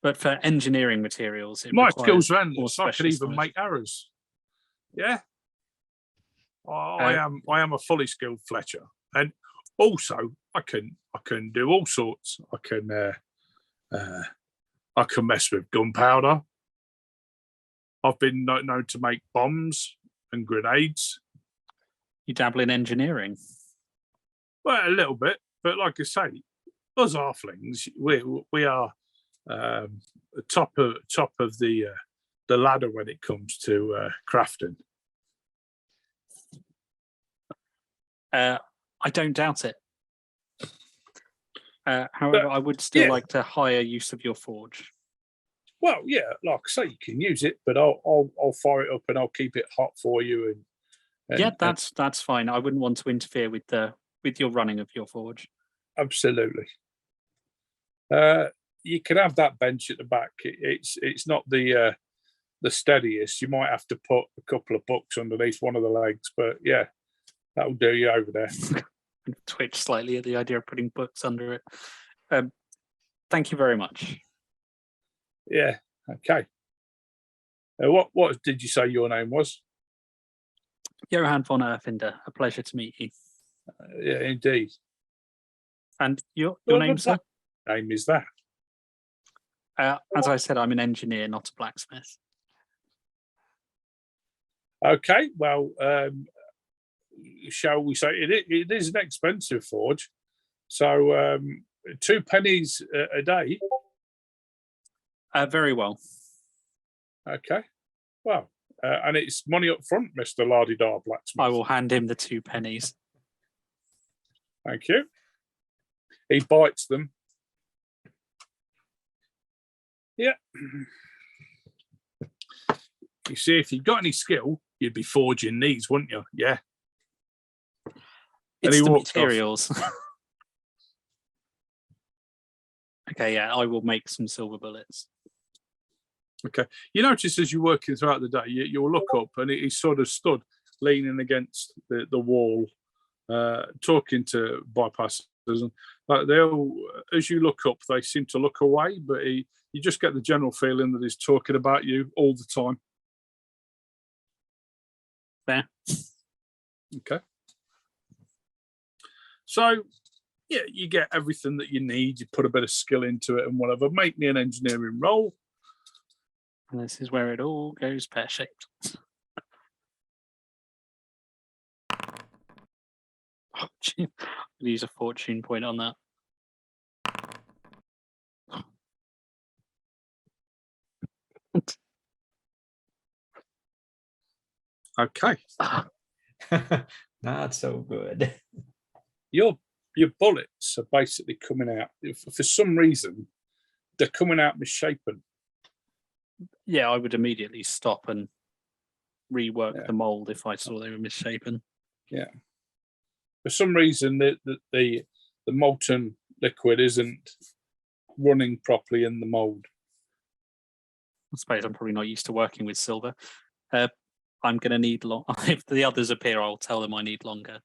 C: But for engineering materials, it
A: My
C: requires
A: skills are
C: more
A: endless. I could
C: specialist
A: even
C: knowledge.
A: make arrows. Yeah. I am a fully skilled Fletcher, and also I can do all sorts. I can mess with gunpowder. I've been known to make bombs and grenades.
C: You dabble in engineering.
A: Well, a little bit, but like I say, us halflings, we are top of the ladder when it comes to crafting.
C: I don't doubt it. However, I would still like to hire use of your forge.
A: Well, yeah, like I say, you can use it, but I'll fire it up and I'll keep it hot for you. And
C: Yeah, that's fine. I wouldn't want to interfere with your running of your forge.
A: absolutely. You can have that bench at the back. It's not the steadiest. You might have to put a couple of books underneath one of the legs, but yeah, that'll do you over there.
C: Twitch slightly at the idea of putting books under it. Thank you very much.
A: Yeah. Okay. What did you say your name was?
C: Johann Von Erfinder. A pleasure to meet you.
A: Yeah, indeed.
C: And your
A: What
C: name, sir?
A: Name is that?
C: As I said, I'm an engineer, not a blacksmith.
A: Okay. Well, shall we say it is an expensive forge, so 2 pennies a day.
C: Very well.
A: Okay. Well, and it's money up front, Mr. Lardy-Dar Blacksmith.
C: I will hand him the 2 pennies.
A: Thank you. He bites them. Yeah. You see, if you'd got any skill, you'd be forging these, wouldn't you? Yeah.
C: It's
A: he
C: the
A: walks off.
C: materials. Okay, yeah, I will make some silver bullets.
A: Okay. You notice as you're working throughout the day, you'll look up and he's sort of stood leaning against the wall, talking to bypassers. And they'll, as you look up, they seem to look away, but you just get the general feeling that he's talking about you all the time.
C: Fair.
A: Okay. So, yeah, you get everything that you need. You put a bit of skill into it and whatever. Make me an engineering roll.
C: And this is where it all goes pear-shaped. Oh, gee. I'll use a fortune point on that.
A: Okay.
D: Not so good.
A: Your bullets are basically coming out. For some reason, they're coming out misshapen.
C: Yeah, I would immediately stop and rework the mold if I saw they were misshapen.
A: Yeah. For some reason, the molten liquid isn't running properly in the mold.
C: I suppose I'm probably not used to working with silver. I'm going to need long. If the others appear, I'll tell them I need longer.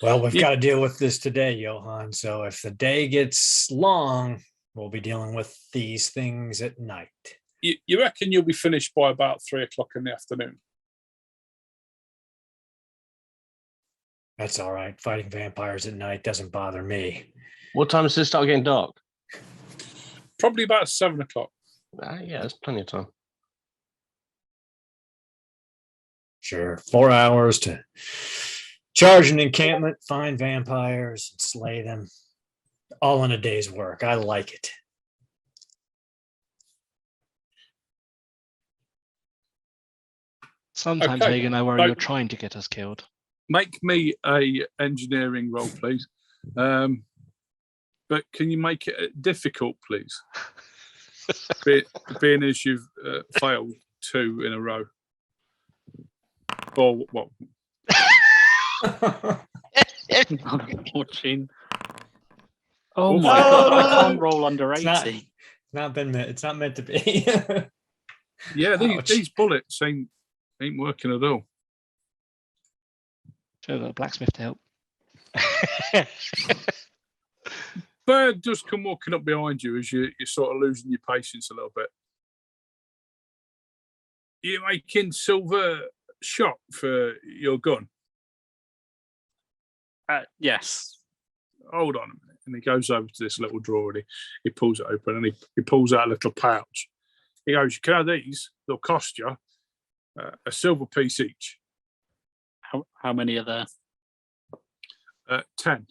D: Well, we've got to deal with this today, Johann. So if the day gets long, we'll be dealing with these things at night.
A: You reckon you'll be finished by about 3 o'clock in the afternoon?
D: That's all right. Fighting vampires at night doesn't bother me.
E: What time does it start getting dark?
A: Probably about 7 o'clock.
E: Yeah, there's plenty of time.
D: Sure. 4 hours to charge an encampment, find vampires, and slay them. All in a day's work. I like it.
B: Sometimes,
A: Okay.
B: Hagen, I worry
A: So-
B: you're trying to get us killed.
A: Make me a engineering roll, please. But can you make it difficult, please? Being as you've failed 2 in a row. Or what?
C: Fortune. Oh my
A: Oh,
C: god! I
D: no.
C: can't roll under 80.
D: It's not meant to be.
A: Yeah,
D: Ouch.
A: these bullets ain't working at all.
B: Should have got a blacksmith to help.
A: bird does come walking up behind you as you're sort of losing your patience a little bit. You making silver shot for your gun?
C: Yes.
A: Hold on a minute. And he goes over to this little drawer and he pulls it open and he pulls out a little pouch. He goes, "You can have these. They'll cost you a silver piece each."
C: How many are there?
A: 10.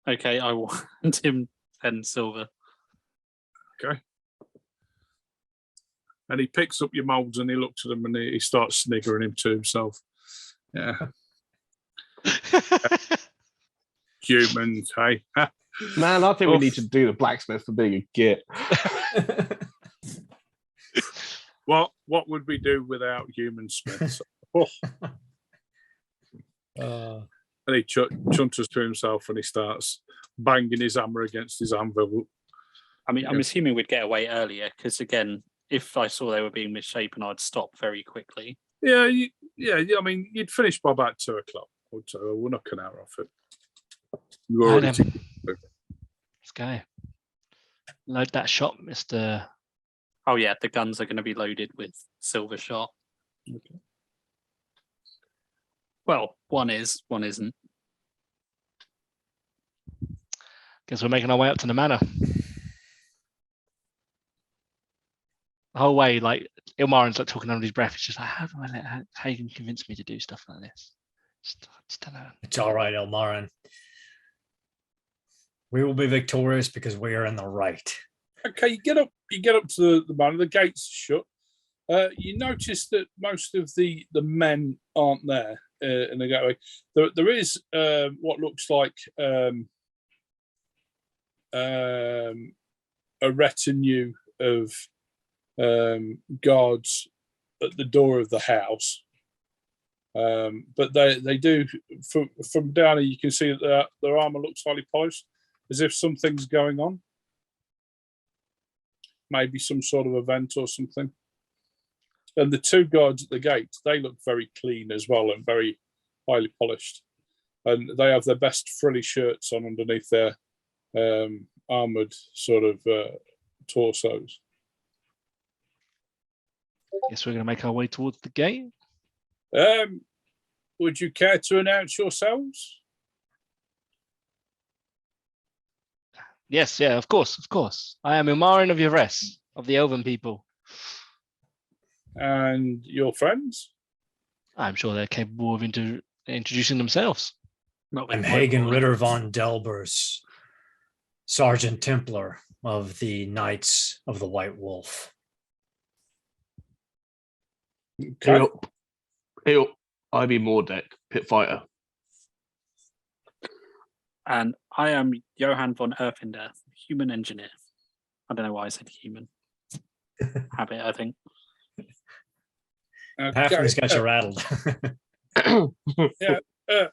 C: Okay, I want him 10 silver.
A: Okay. And he picks up your molds and he looks at them and he starts sniggering him to himself. Yeah. Humans, hey.
E: Man, I think we need to do the blacksmith for being a git.
A: What would we do without human smiths? Oh. And he chunters to himself and he starts banging his hammer against his anvil.
C: I mean, I'm assuming we'd get away earlier because, again, if I saw they were being misshapen, I'd stop very quickly.
A: Yeah. I mean, you'd finish by about 2 o'clock. So we're not an hour off it.
B: Let's go. Load that shot, Mr.
C: Oh yeah, the guns are going to be loaded with silver shot.
A: Okay.
C: Well, one is, one isn't.
B: Guess we're making our way up to the manor. The whole way, like Ilmarin's like talking under his breath. It's just like, how do I let Hagen convince me to do stuff like this? Just don't know.
D: It's all right, Ilmarin. We will be victorious because we are in the right.
A: Okay, you get up to the manor, the gates are shut. You notice that most of the men aren't there in the gateway. There is what looks like a retinue of guards at the door of the house. But they do, from down here, you can see that their armor looks highly polished, as if something's going on. Maybe some sort of event or something. And the 2 guards at the gate, they look very clean as well and very highly polished. And they have their best frilly shirts on underneath their armoured sort of torsos.
B: Guess we're going to make our way towards the gate.
A: Would you care to announce yourselves?
B: Yes, yeah, of course. I am Ilmarin of Yves, of the Elven people.
A: And your friends?
B: I'm sure they're capable of introducing themselves.
D: I'm Hagen Ritter von Delbers, Sergeant Templar of the Knights of the White Wolf.
A: Okay.
E: He'll I be Mordek, pit fighter.
C: And I am Johann Von Erfinder, human engineer. I don't know why I said human. Habit, I think.
D: Halfling's got you rattled.
A: Yeah,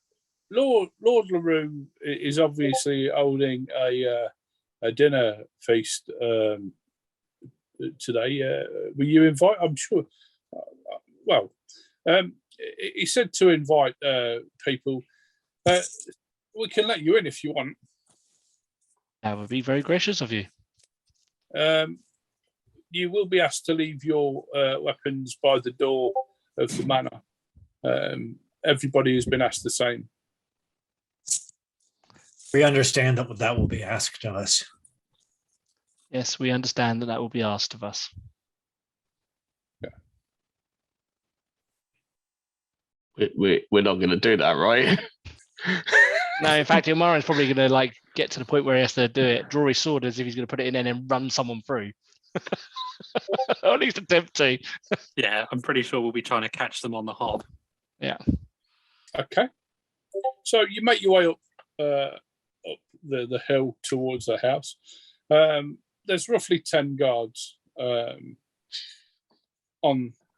A: Lord LaRue is obviously holding a dinner feast today. Were you invited? I'm sure. He said to invite people. We can let you in if you want.
B: That would be very gracious of you.
A: You will be asked to leave your weapons by the door of the manor. Everybody has been asked the same.
D: We understand that will be asked of us.
B: Yes, we understand that will be asked of us.
A: Yeah.
E: We're not going to do that, right?
B: No, in fact, Ilmarin's probably going to get to the point where he has to do it, draw his sword as if he's going to put it in and then run someone through. Or at least attempt to.
C: Yeah, I'm pretty sure we'll be trying to catch them on the hop.
B: Yeah.
A: Okay. So you make your way up the hill towards the house. There's roughly 10 guards on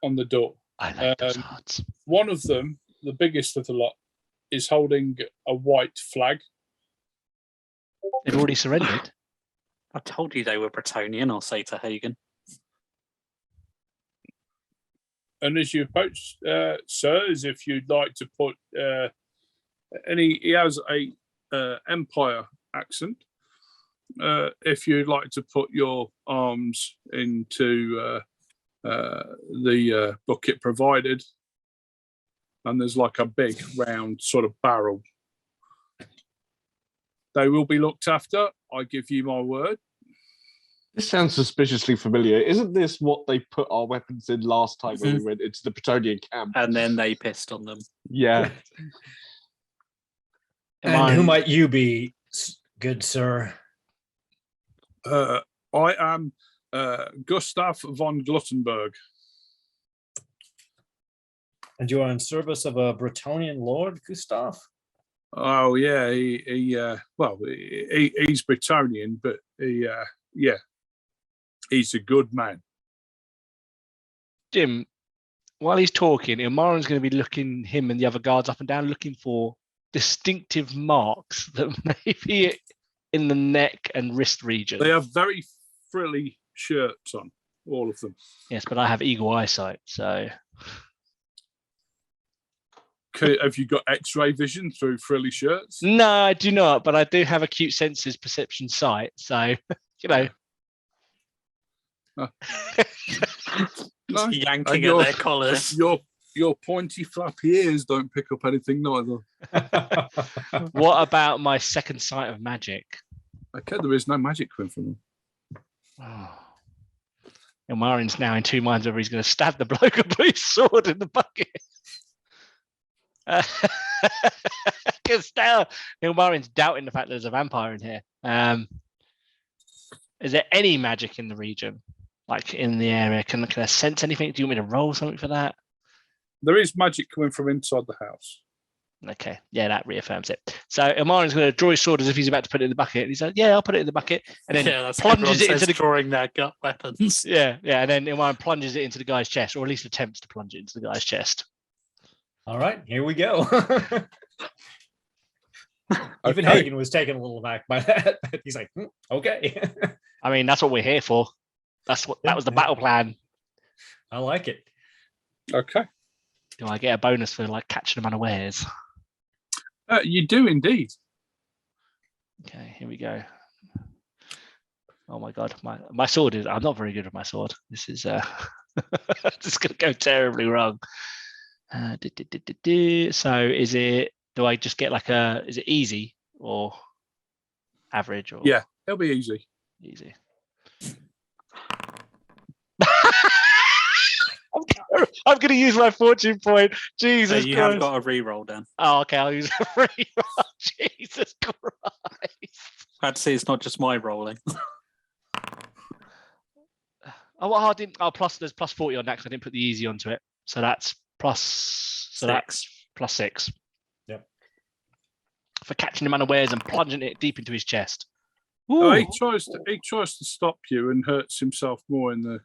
A: the door.
B: I like those hearts.
A: One of them, the biggest of the lot, is holding a white flag.
B: They've already surrendered.
C: I told you they were Bretonian, I'll say to Hagen.
A: And as you approach, sirs, if you'd like to put, and he has a Empire accent. if you'd like to put your arms into the bucket provided, and there's like a big round sort of barrel. They will be looked after. I give you my word.
E: This sounds suspiciously familiar. Isn't this what they put our weapons in last time when we went into the Bretonian camp?
C: And then they pissed on them.
E: Yeah.
D: And who might you be, good sir?
A: I am Gustav von Gluttenberg.
D: And you are in service of a Bretonian lord, Gustav?
A: Oh yeah, he's Bretonian, but he's a good man.
B: Jim, while he's talking, Ilmarin's going to be looking him and the other guards up and down, looking for distinctive marks that may be in the neck and wrist region.
A: They have very frilly shirts on, all of them.
B: Yes, but I have eagle eyesight, so.
A: Have you got X-ray vision through frilly shirts?
B: No, I do not, but I do have acute senses perception sight, so, you know.
A: No,
C: yanking at their collars.
A: Your pointy flappy ears don't pick up anything neither.
B: What about my second sight of magic?
A: Okay, there is no magic coming from them.
B: Oh. Ilmarin's now in two minds whether he's going to stab the bloke or put his sword in the bucket. Because now Ilmarin's doubting the fact there's a vampire in here. Is there any magic in the region? Like in the area? Can I sense anything? Do you want me to roll something for that?
A: There is magic coming from inside the house.
B: Okay, yeah, that reaffirms it. So Ilmarin's going to draw his sword as if he's about to put it in the bucket. He's like, "Yeah, I'll put it in the bucket," and then
C: that's
B: plunges it into the
C: drawing their gut weapons.
B: yeah, and then Ilmarin plunges it into the guy's chest, or at least attempts to plunge it into the guy's chest.
D: All right, here we go. Even
A: Okay.
D: Hagen was taken a little back by that. He's like, okay.
B: I mean, that's what we're here for. That was the battle plan.
D: I like it.
A: Okay.
B: Do I get a bonus for like catching them unawares?
A: You do indeed.
B: Okay, here we go. Oh my god, my sword is. I'm not very good with my sword. This is this is going to go terribly wrong. So is it? Do I just get like a? Is it easy or average or?
A: Yeah, it'll be easy.
B: Easy. I'm going to use my fortune point. Jesus
C: you
B: Christ.
C: have got a reroll, Dan.
B: Oh, okay. I'll use a reroll. Jesus Christ.
C: I had to see it's not just my rolling.
B: There's plus 40 on that because I didn't put the easy onto it. So that's plus. So that's plus 6.
D: Yep.
B: For catching him unawares and plunging it deep into his chest.
A: He tries to stop you and hurts himself more in the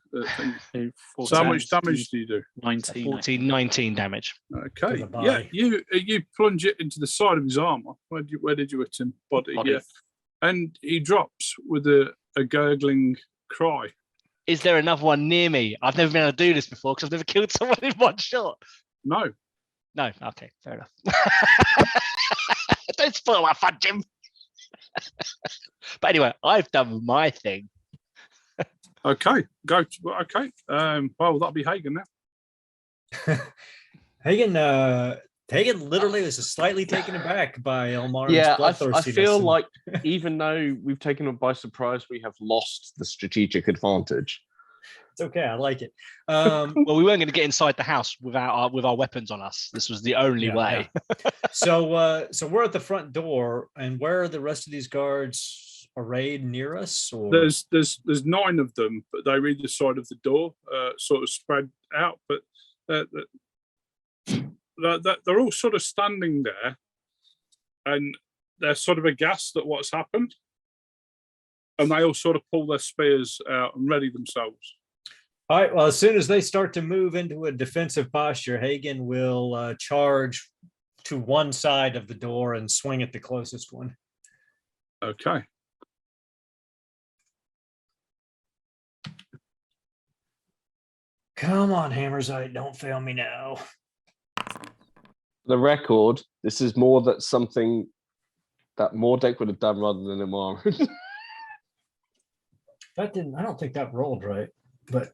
A: thing. So how much damage do you do?
B: 19 damage.
A: Okay. Yeah, you plunge it into the side of his armor. Where did you hit him? Body. Yeah. And he drops with a gurgling cry.
B: Is there another one near me? I've never been able to do this before because I've never killed someone in one shot.
A: No.
B: Okay, fair enough. Don't spoil my fun, Jim. But anyway, I've done my thing.
A: Okay, go. Okay. Well, that'll be Hagen now.
D: Hagen literally was slightly taken aback by Ilmarin's
E: Yeah, I
D: bloodthirstiness.
E: feel like even though we've taken them by surprise, we have lost the strategic advantage.
D: It's okay. I like it.
B: Well, we weren't going to get inside the house with our weapons on us. This was the only way.
D: Yeah. So we're at the front door, and where are the rest of these guards arrayed near us? Or
A: There's 9 of them, but they're either side of the door, sort of spread out. But they're all sort of standing there, and they're sort of aghast at what's happened, and they all sort of pull their spears out and ready themselves.
D: all right. Well, as soon as they start to move into a defensive posture, Hagen will charge to one side of the door and swing at the closest one.
A: Okay.
D: Come on, Hammerzite, don't fail me now.
E: For the record, this is more that something that Mordek would have done rather than Ilmarin.
D: That didn't. I don't think that rolled right, but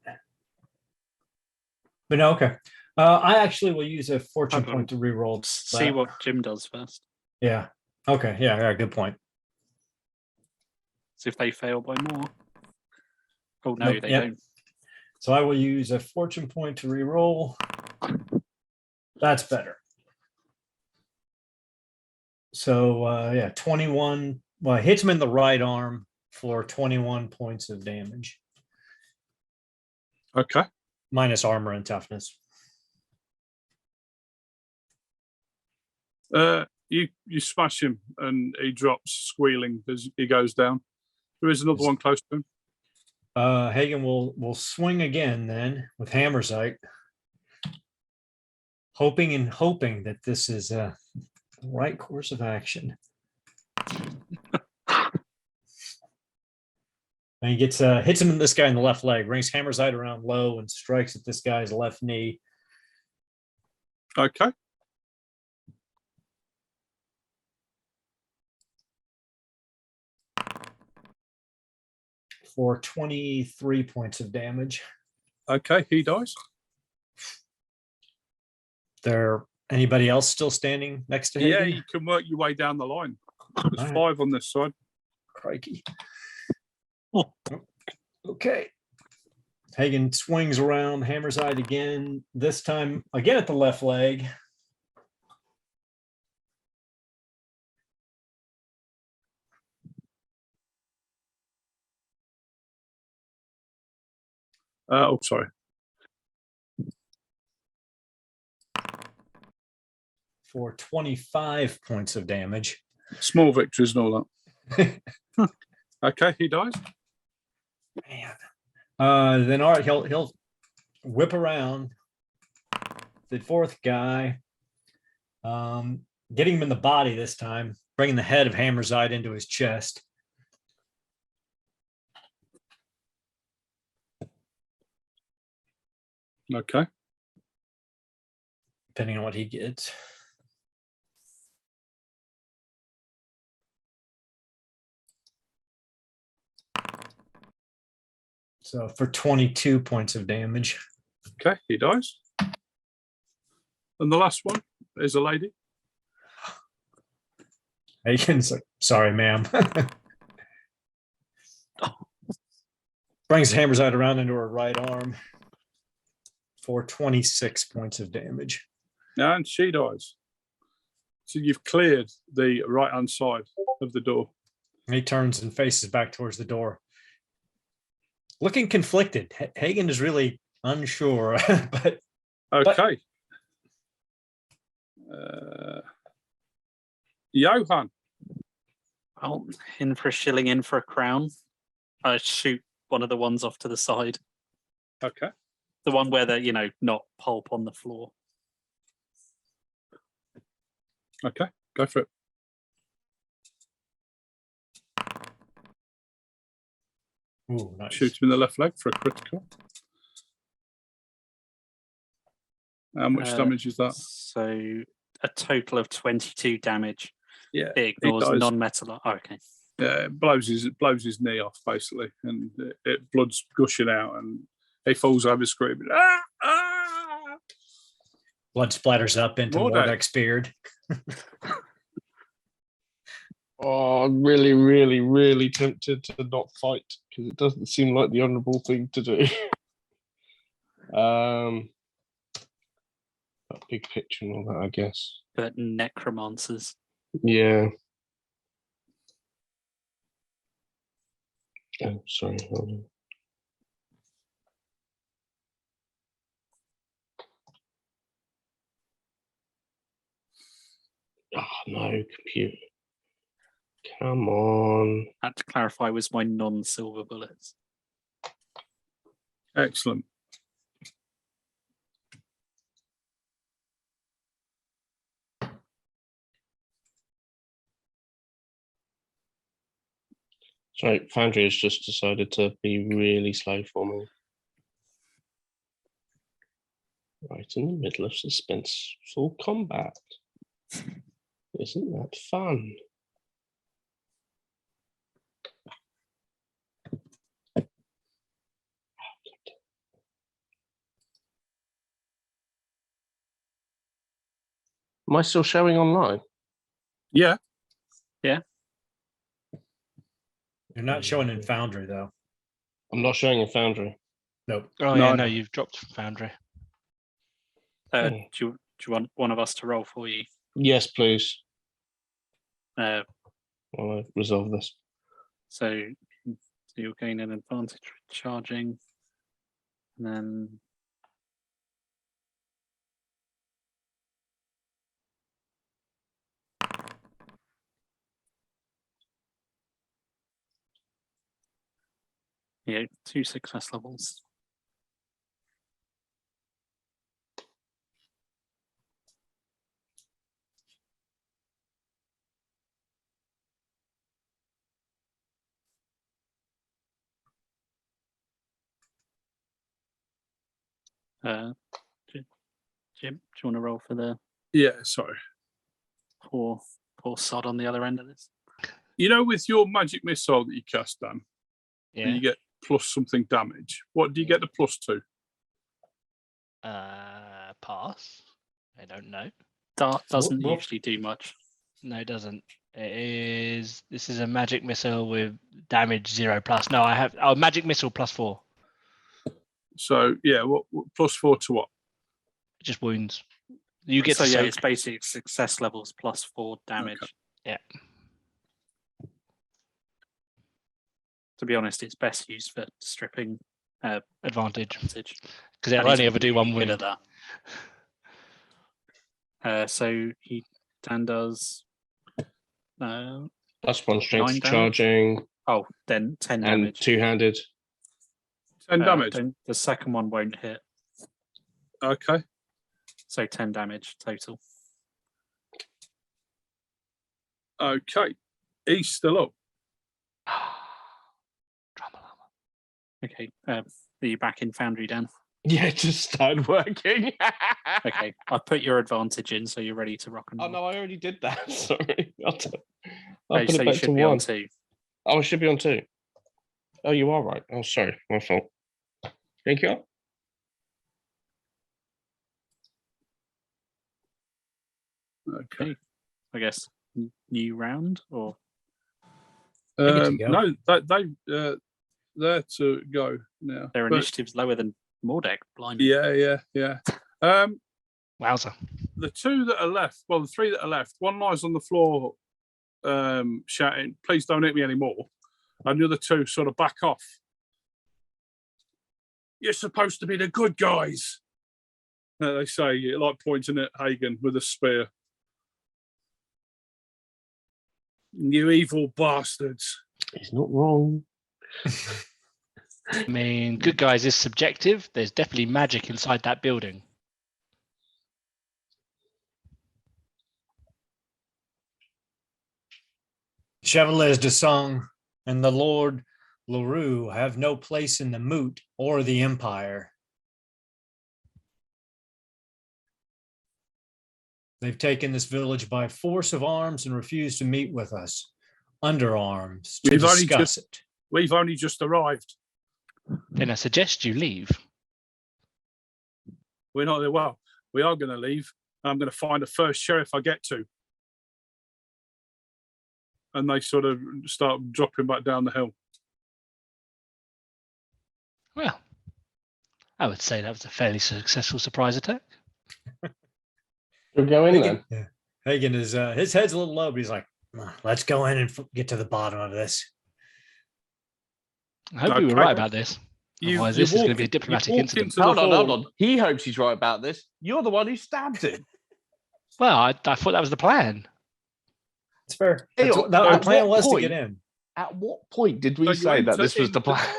D: no. Okay. I actually will use a fortune
C: Hold on.
D: point to re-roll.
C: See
D: that.
C: what Jim does first.
D: Yeah. Okay. Yeah. Good point.
C: See if they fail by more. Oh no,
D: Nope,
C: they
D: yep.
C: don't.
D: So I will use a fortune point to re-roll. That's better. So yeah, 21. Well, it hits him in the right arm for 21 points of damage,
A: Okay.
D: minus armor and toughness.
A: You smash him and he drops squealing as he goes down. There is another one close to him.
D: Hagen will swing again then with Hammerzite, hoping that this is the right course of action. And he gets hits him this guy in the left leg, rings Hammerzite around low, and strikes at this guy's left knee.
A: Okay.
D: For 23 points of damage.
A: Okay, he dies.
D: There anybody else still standing next to Hagen?
A: Yeah, you can work your way down the line. There's
D: All right.
A: 5 on this side.
D: Crikey. Okay. Hagen swings around, Hammerzite again, this time again at the left leg.
A: Oh, sorry.
D: For 25 points of damage.
A: Small victories and all that. Okay, he dies.
D: Man. Then all right, he'll whip around the fourth guy, getting him in the body this time, bringing the head of Hammerzite into his chest.
A: Okay.
D: Depending on what he gets. So for 22 points of damage.
A: Okay, he dies. And the last one is a lady.
D: Hagen's like, sorry, ma'am. Brings Hammerzite around into her right arm for 26 points of damage.
A: And she dies. So you've cleared the right-hand side of the door.
D: And he turns and faces back towards the door. Looking conflicted. Hagen is really unsure, but
A: Okay. Johann.
C: Well, in for a shilling, in for a crown. I shoot one of the ones off to the side.
A: Okay.
C: The one where they're, not pulp on the floor.
A: Okay, go for it.
D: ooh, nice.
A: Shoot him in the left leg for a critical. How much damage is that?
C: So a total of 22 damage.
A: Yeah,
C: It ignores
A: dies.
C: non-metal. Oh, okay.
A: Yeah, it blows his knee off basically, and blood's gushing out, and he falls over screaming. Ah! Ah!
D: Blood splatters up into
A: Mordax.
D: Mordek's beard.
E: Oh, I'm really, really, really tempted to not fight because it doesn't seem like the honourable thing to do. Big picture and all that, I guess.
C: But necromancers.
E: Yeah. Oh, sorry. Hold on. Oh, no, computer. Come on.
C: Had to clarify, was my non-silver bullets.
A: Excellent.
E: Sorry, Foundry has just decided to be really slow for me. Right in the middle of suspenseful combat. Isn't that fun? Am I still showing online?
A: Yeah.
D: You're not showing in Foundry though.
E: I'm not showing in Foundry.
D: Nope.
B: Oh
A: No,
B: yeah,
A: no.
B: no, you've dropped Foundry.
C: Do you want one of us to roll for you?
E: Yes, please.
C: Uh,
E: While I resolve this.
C: so you'll gain an advantage with charging, and then yeah, 2 success levels. Jim, do you want to roll for the
A: Yeah, sorry.
C: poor sod on the other end of this?
A: You know, with your magic missile that you cast, Dan,
B: Yeah.
A: you get plus something damage. What do you get the plus to?
B: Pass. I don't know.
C: Dart doesn't
D: Well-
C: usually do much.
B: No, it doesn't. This is a magic missile with damage 0+. No, I have magic missile +4.
A: So, yeah, what plus 4 to what?
B: Just wounds. You get
C: So
B: to
C: yeah,
B: soak.
C: it's basically success levels +4 damage.
A: Okay.
B: Yeah.
C: To be honest, it's best used for stripping
B: Advantage.
C: advantage.
B: Because it'll
C: And he's
B: only ever do one
C: really good
B: wound.
C: at that. So Dan does.
E: Plus 1 strength
C: 9 damage?
E: charging
C: Oh, then 10
E: and
C: damage.
E: two-handed.
A: 10 damage.
C: The second one won't hit,
A: Okay.
C: so 10 damage total.
A: Okay. He's still up.
B: Drama llama.
C: Okay, are you back in Foundry, Dan?
E: Yeah, it just started working.
C: Okay, I've put your advantage in, so you're ready to rock and
E: Oh
C: roll.
E: no, I already did that. Sorry. I'll
C: Okay,
E: put
C: so
E: it
C: you
E: back to
C: should be on
E: 1.
C: 2.
E: Oh, I should be on 2. Oh, you are right. Oh, sorry. My fault. Thank you.
A: Okay.
C: I guess new round or
D: get to go.
A: No, they're to go now.
C: their
A: But-
C: initiative's lower than Mordek. Blimey.
A: Yeah.
B: Wowza.
A: The 2 that are left, well, the 3 that are left, one lies on the floor shouting, please don't hit me anymore. And the other 2 sort of back off. You're supposed to be the good guys. They say, like pointing at Hagen with a spear. You evil bastards.
E: He's not wrong.
B: I mean, good guys is subjective. There's definitely magic inside that building.
D: Chevaliers de Song and the Lord LaRue have no place in the moot or the empire. They've taken this village by force of arms and refused to meet with us under arms to
A: We've only
D: discuss it.
A: We've only just arrived.
B: Then I suggest you leave.
A: We're not there. Well, we are going to leave. I'm going to find the first sheriff I get to. And they sort of start dropping back down the hill.
B: Well, I would say that was a fairly successful surprise attack.
E: We'll go in then.
D: Yeah. Hagen is his head's a little low, but he's like, let's go in and get to the bottom of this.
B: I hope we were
A: Okay.
B: right about this. Otherwise, this is going to be a diplomatic incident.
A: Into the
E: Hold
A: hall.
E: on. He hopes he's right about this. You're the one who stabbed him.
B: Well, I thought that was the plan.
D: It's fair.
E: Hey,
D: That's what- the
E: at
D: plan
E: what
D: was to
E: point-
D: get in.
E: At what point did we
A: So you
E: say that
A: enter
E: this was the
A: into-
E: plan?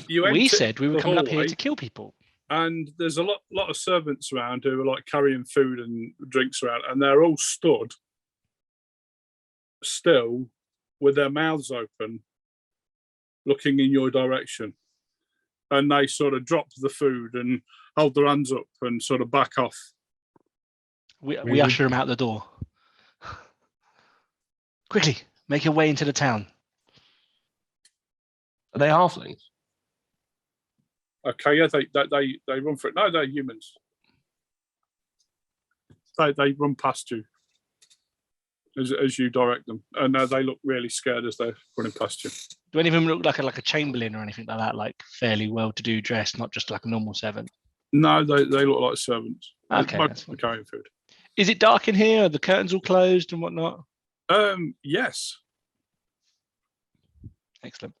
A: You
B: We
A: enter
B: said we were
A: the
B: coming up here
A: hallway,
B: to kill people.
A: and there's a lot of servants around who are like carrying food and drinks around, and they're all stood still with their mouths open, looking in your direction. And they sort of drop the food and hold their hands up and sort of back off.
B: We
D: would-
B: usher him out the door. Quickly, make your way into the town.
E: Are they halflings?
A: Okay, yeah, they run for it. No, they're humans. They run past you. as you direct them, and they look really scared as they're running past you.
B: Do any of them look like a chamberlain or anything like that? Like fairly well-to-do dressed, not just like a normal servant.
A: No, they look like servants.
B: Okay,
A: Most
B: that's
A: of them
B: fine.
A: carrying food.
B: Is it dark in here? Are the curtains all closed and whatnot?
A: Yes.
B: Excellent.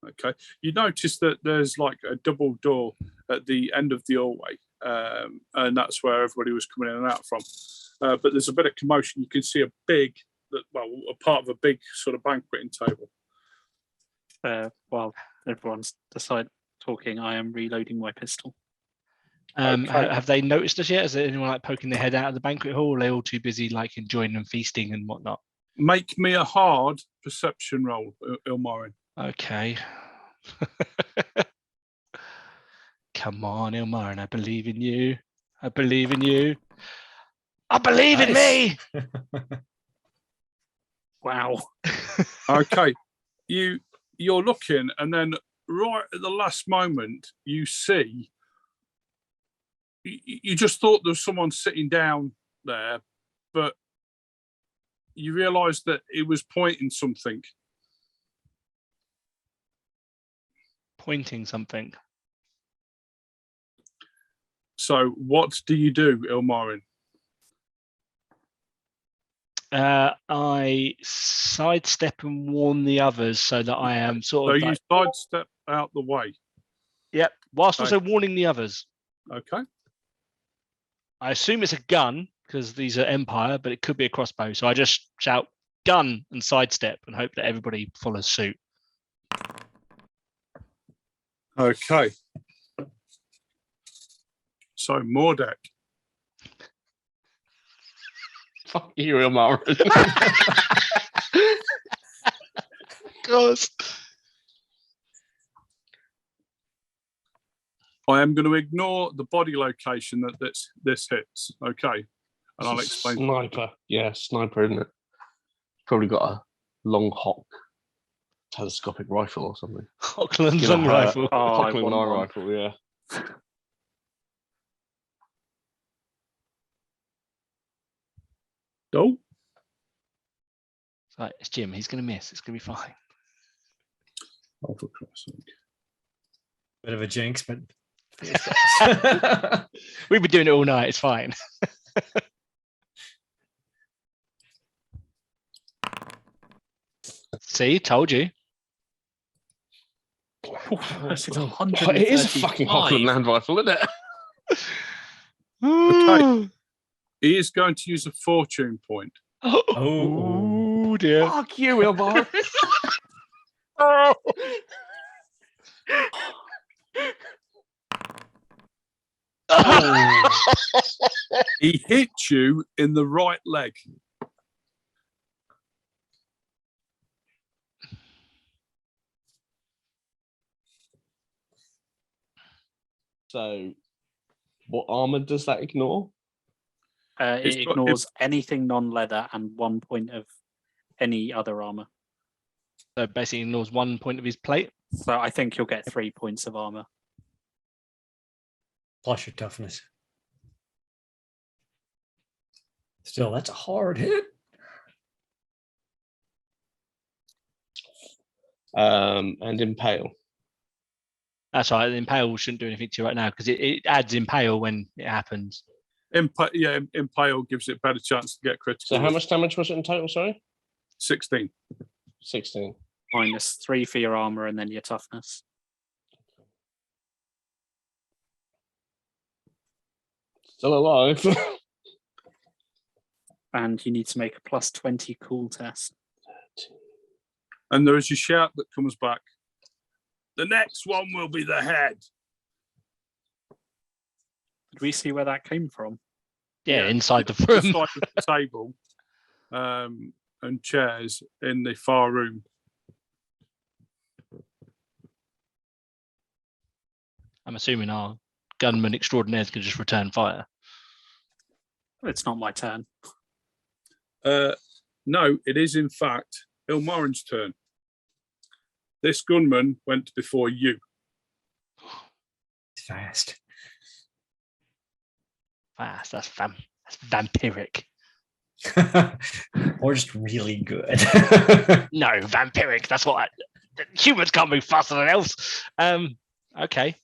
A: Okay. You notice that there's like a double door at the end of the hallway, and that's where everybody was coming in and out from. But there's a bit of commotion. You can see a part of a big sort of banqueting table.
C: While everyone's talking, I am reloading my pistol.
A: Okay.
B: Have they noticed us yet? Is there anyone like poking their head out of the banquet hall? Or are they all too busy like enjoying and feasting and whatnot?
A: Make me a hard perception roll, Ilmarin.
B: Okay. Come on, Ilmarin, I believe in you. I believe in you. I believe in me.
C: Wow.
A: Okay. You're looking, and then right at the last moment, you see. You just thought there was someone sitting down there, but you realise that it was pointing something.
B: Pointing something.
A: So what do you do, Ilmarin?
B: I sidestep and warn the others so that I am
A: So
B: sort of.
A: you sidestep out the way.
B: Yep. Whilst
A: Okay.
B: also warning the others.
A: Okay.
B: I assume it's a gun because these are Empire, but it could be a crossbow. So I just shout gun and sidestep and hope that everybody follows suit.
A: Okay. So Mordek.
E: Fuck you, Ilmarin.
B: Gosh.
A: I am going to ignore the body location that this hits. Okay. And I'll explain.
E: Sniper. Yeah, sniper, isn't it? Probably got a long Hock telescopic rifle or something.
B: Hockland's
E: You know,
B: long rifle.
C: Oh, I
E: Hockland
C: want
E: eye
C: one.
E: rifle, yeah.
A: Oh,
B: It's like, it's Jim. He's going to miss. It's going to be fine.
A: oh, for Christ's sake.
D: Bit of a jinx, but
B: We've been doing it all night. It's fine. See, told you.
C: It's
E: It is a fucking
C: 135.
E: Hockland land rifle, isn't it?
A: Okay. He is going to use a fortune point.
B: Oh dear.
E: Fuck you, Ilmarin.
A: He hit you in the right leg.
E: So, what armor does that ignore?
C: It
A: It's got-
C: ignores anything non-leather and 1 point of any other armor.
B: So basically ignores 1 point of his plate.
C: So I think you'll get 3 points of armor.
D: plus your toughness. Still, that's a hard hit.
E: And impale.
B: That's right. Impale shouldn't do anything to you right now because it adds impale when it happens.
A: Impale gives it a better chance to get critical.
E: So how much damage was it in total, sorry?
A: 16.
E: 16.
C: -3 for your armor and then your toughness.
E: Still alive.
C: And you need to make a +20 cool test.
A: And there is a shout that comes back. The next one will be the head.
C: Did we see where that came from?
B: Yeah,
A: Yeah,
B: inside the
A: The
B: room.
A: side of the table and chairs in the far room.
B: I'm assuming our gunman extraordinaires can just return fire.
C: It's not my turn.
A: No, it is in fact Ilmarin's turn. This gunman went before you.
D: It's fast.
B: Fast. That's vampiric.
D: Or just really good.
B: No, vampiric. That's what humans can't move faster than elves. Okay.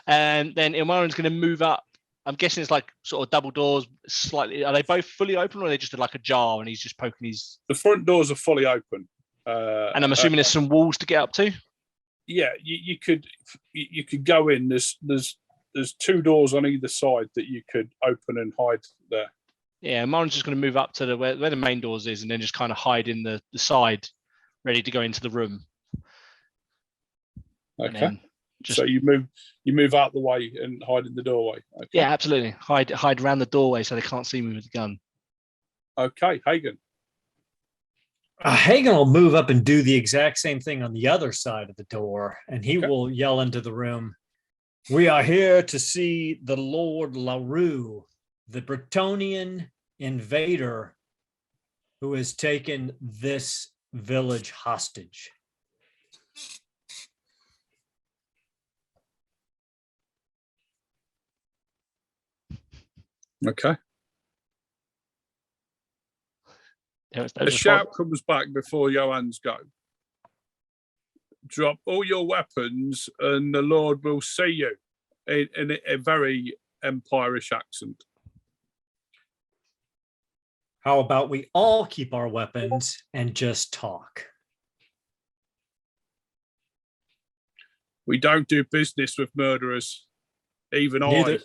B: And then Ilmarin's going to move up. I'm guessing it's like sort of double doors, slightly. Are they both fully open, or are they just like a jar and he's just poking his?
A: The front doors are fully open.
B: And I'm assuming there's some walls to get up to.
A: Yeah, you could go in. There's 2 doors on either side that you could open and hide there.
B: Yeah, Ilmarin's just going to move up to where the main doors is, and then just kind of hide in the side, ready to go into the room.
A: Okay. So you move out the way and hide in the doorway. Okay.
B: Yeah, absolutely. Hide around the doorway so they can't see me with the gun.
A: Okay, Hagen.
D: Hagen will move up and do the exact same thing on the other side of the door, and he will yell into the room, "We are here to see the Lord LaRue, the Bretonnian invader who has taken this village hostage."
A: Okay. A shout comes back before Johann's go. Drop all your weapons and the Lord will see you, in a very Empirish accent.
D: How about we all keep our weapons and just talk?
A: We don't do business with murderers. Even I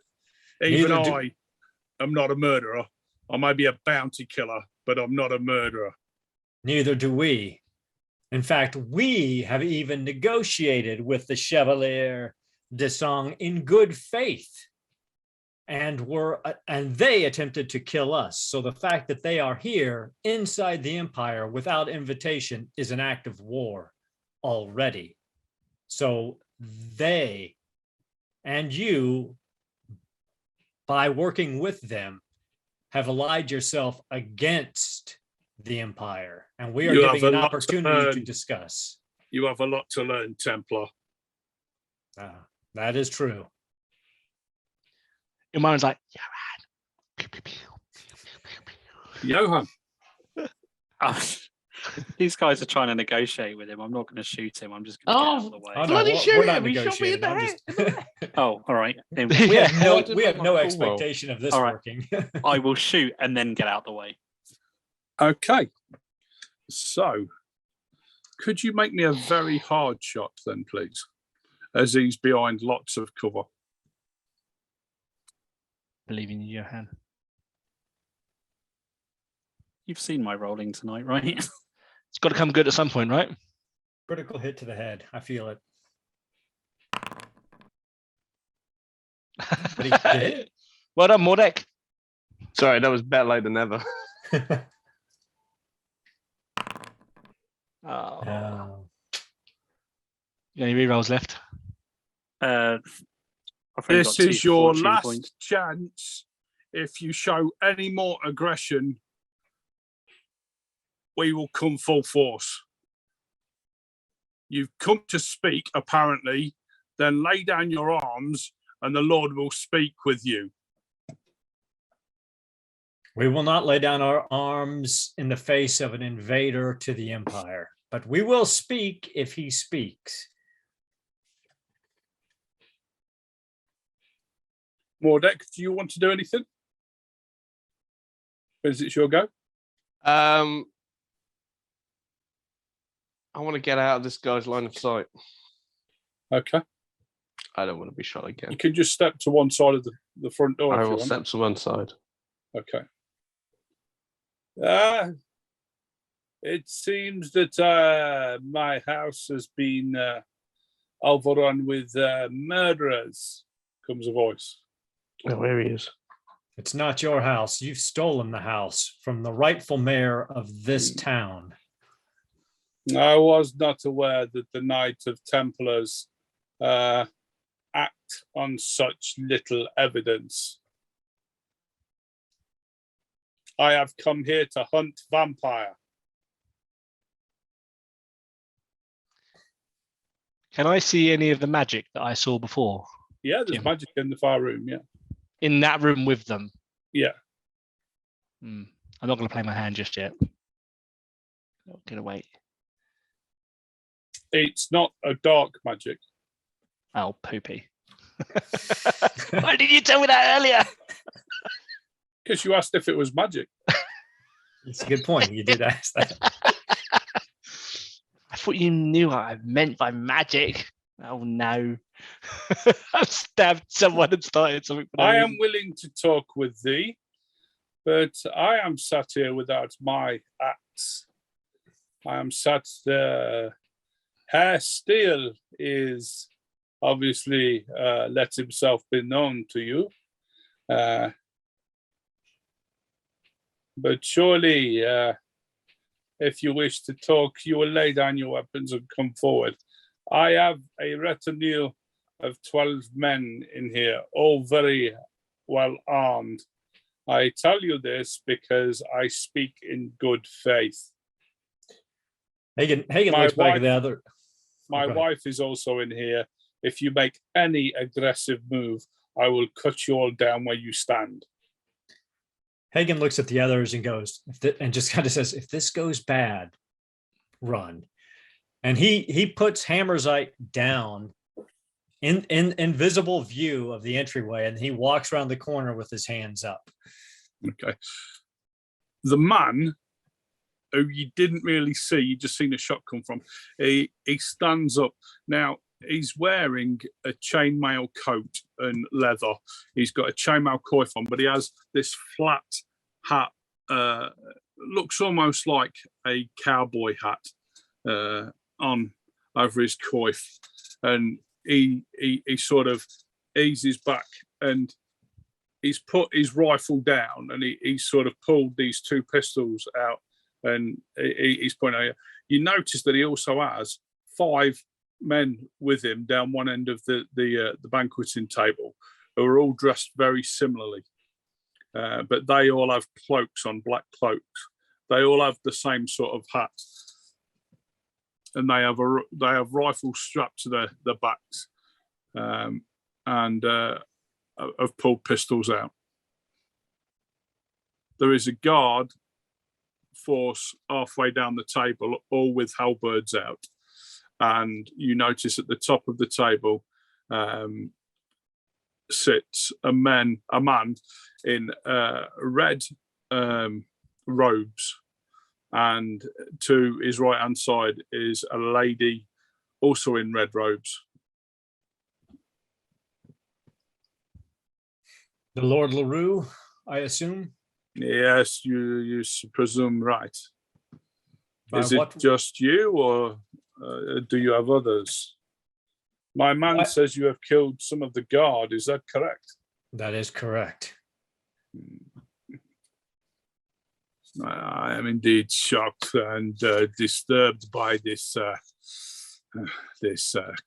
A: am not a murderer. I may be a bounty killer, but I'm not a murderer.
D: Neither do we. In fact, we have even negotiated with the Chevalier de Song in good faith, and they attempted to kill us. So the fact that they are here inside the Empire without invitation is an act of war already. So they and you, by working with them, have allied yourself against the Empire, and we are giving an opportunity to discuss.
A: You have a lot to learn, Templar.
D: That is true.
B: Ilmarin's like,
A: Johann.
C: These guys are trying to negotiate with him. I'm not going to shoot him. I'm just going to get out of the way.
D: Oh, no,
E: Bloody shoot
D: we're not
E: him! He shot me in the head.
C: Oh, all right. Then
D: We have
E: Yeah.
D: no expectation of this
C: All right.
D: working.
C: I will shoot and then get out of the way.
A: Okay. So, could you make me a very hard shot then, please? As he's behind lots of cover.
B: believe in you, Johann.
C: You've seen my rolling tonight, right?
B: It's got to come good at some point, right?
D: Critical hit to the head. I feel it. But he did.
B: Well done, Mordek.
E: Sorry, that was better late than never.
B: Oh. You got any rerolls left?
C: I've only
A: This
C: got
A: is
C: 2
A: your
C: fortune
A: last
C: points.
A: chance. If you show any more aggression, we will come full force. You've come to speak, apparently, then lay down your arms and the Lord will speak with you.
D: We will not lay down our arms in the face of an invader to the Empire, but we will speak if he speaks.
A: Mordek, do you want to do anything? Is it your go?
E: I want to get out of this guy's line of sight.
A: Okay.
E: I don't want to be shot again.
A: You can just step to one side of the front door.
E: I
A: if you
E: will
A: want.
E: step to one side.
A: Okay. It seems that my house has been overrun with murderers, comes a voice.
E: Oh, there he is.
D: It's not your house. You've stolen the house from the rightful mayor of this town.
A: I was not aware that the Knight of Templars act on such little evidence. I have come here to hunt vampire.
B: Can I see any of the magic that I saw before?
A: Yeah, there's
B: Jim.
A: magic in the far room, yeah.
B: In that room with them?
A: Yeah.
B: I'm not going to play my hand just yet. I'm going to wait.
A: It's not a dark magic.
B: Oh, poopy. Why did you tell me that earlier?
A: Because you asked if it was magic.
D: It's a good point. You did ask that.
B: I thought you knew what I meant by magic. Oh no. I've stabbed someone and started something.
A: I am willing to talk with thee, but I am sat here without my axe. I am sat there. Herr Steele is obviously let himself be known to you. But surely, if you wish to talk, you will lay down your weapons and come forward. I have a retinue of 12 men in here, all very well armed. I tell you this because I speak in good faith.
D: Hagen looks back at the other.
A: My wife is also in here. If you make any aggressive move, I will cut you all down where you stand.
D: Hagen looks at the others and goes, and just kind of says, if this goes bad, run. And he puts Hammerzite down in visible view of the entryway, and he walks around the corner with his hands up.
A: Okay. The man who you didn't really see, you just seen a shot come from, he stands up. Now, he's wearing a chainmail coat and leather. He's got a chainmail coif on, but he has this flat hat. Looks almost like a cowboy hat on over his coif. And he sort of eases back and he's put his rifle down and he sort of pulled these two pistols out and he's pointing out. You notice that he also has 5 men with him down one end of the banqueting table who are all dressed very similarly, but they all have cloaks on, black cloaks. They all have the same sort of hat, and they have rifles strapped to their backs, and have pulled pistols out. There is a guard force halfway down the table, all with halberds out. And you notice at the top of the table sits a man in red robes, and to his right hand side is a lady also in red robes.
D: The Lord LaRue, I assume?
A: Yes, you presume right. Is
D: What?
A: it just you, or do you have others? My man says you have killed some of the guard. Is that correct?
D: That is correct.
A: I am indeed shocked and disturbed by this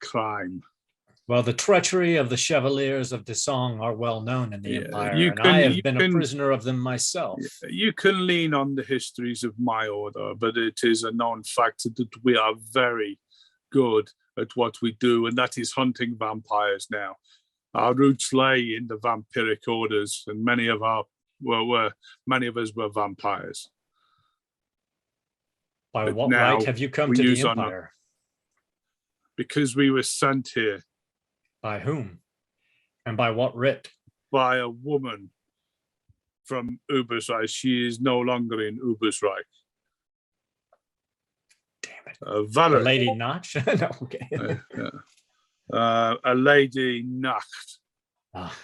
A: crime.
D: Well, the treachery of the Chevaliers of Desong are well known in the Empire, and I have been a prisoner of them myself.
A: You can lean on the histories of my order, but it is a known fact that we are very good at what we do, and that is hunting vampires now. Our roots lay in the vampiric orders, and many of us were vampires.
D: By
A: But
D: what
A: now
D: right have you come
A: we
D: to the
A: use our
D: Empire?
A: Because we were sent here
D: By whom? And by what writ?
A: by a woman from Ubersreich. She is no longer in Ubersreich.
D: Damn it.
A: Valerie.
D: Lady Notch? No, okay.
A: A lady Nacht.
D: Ah,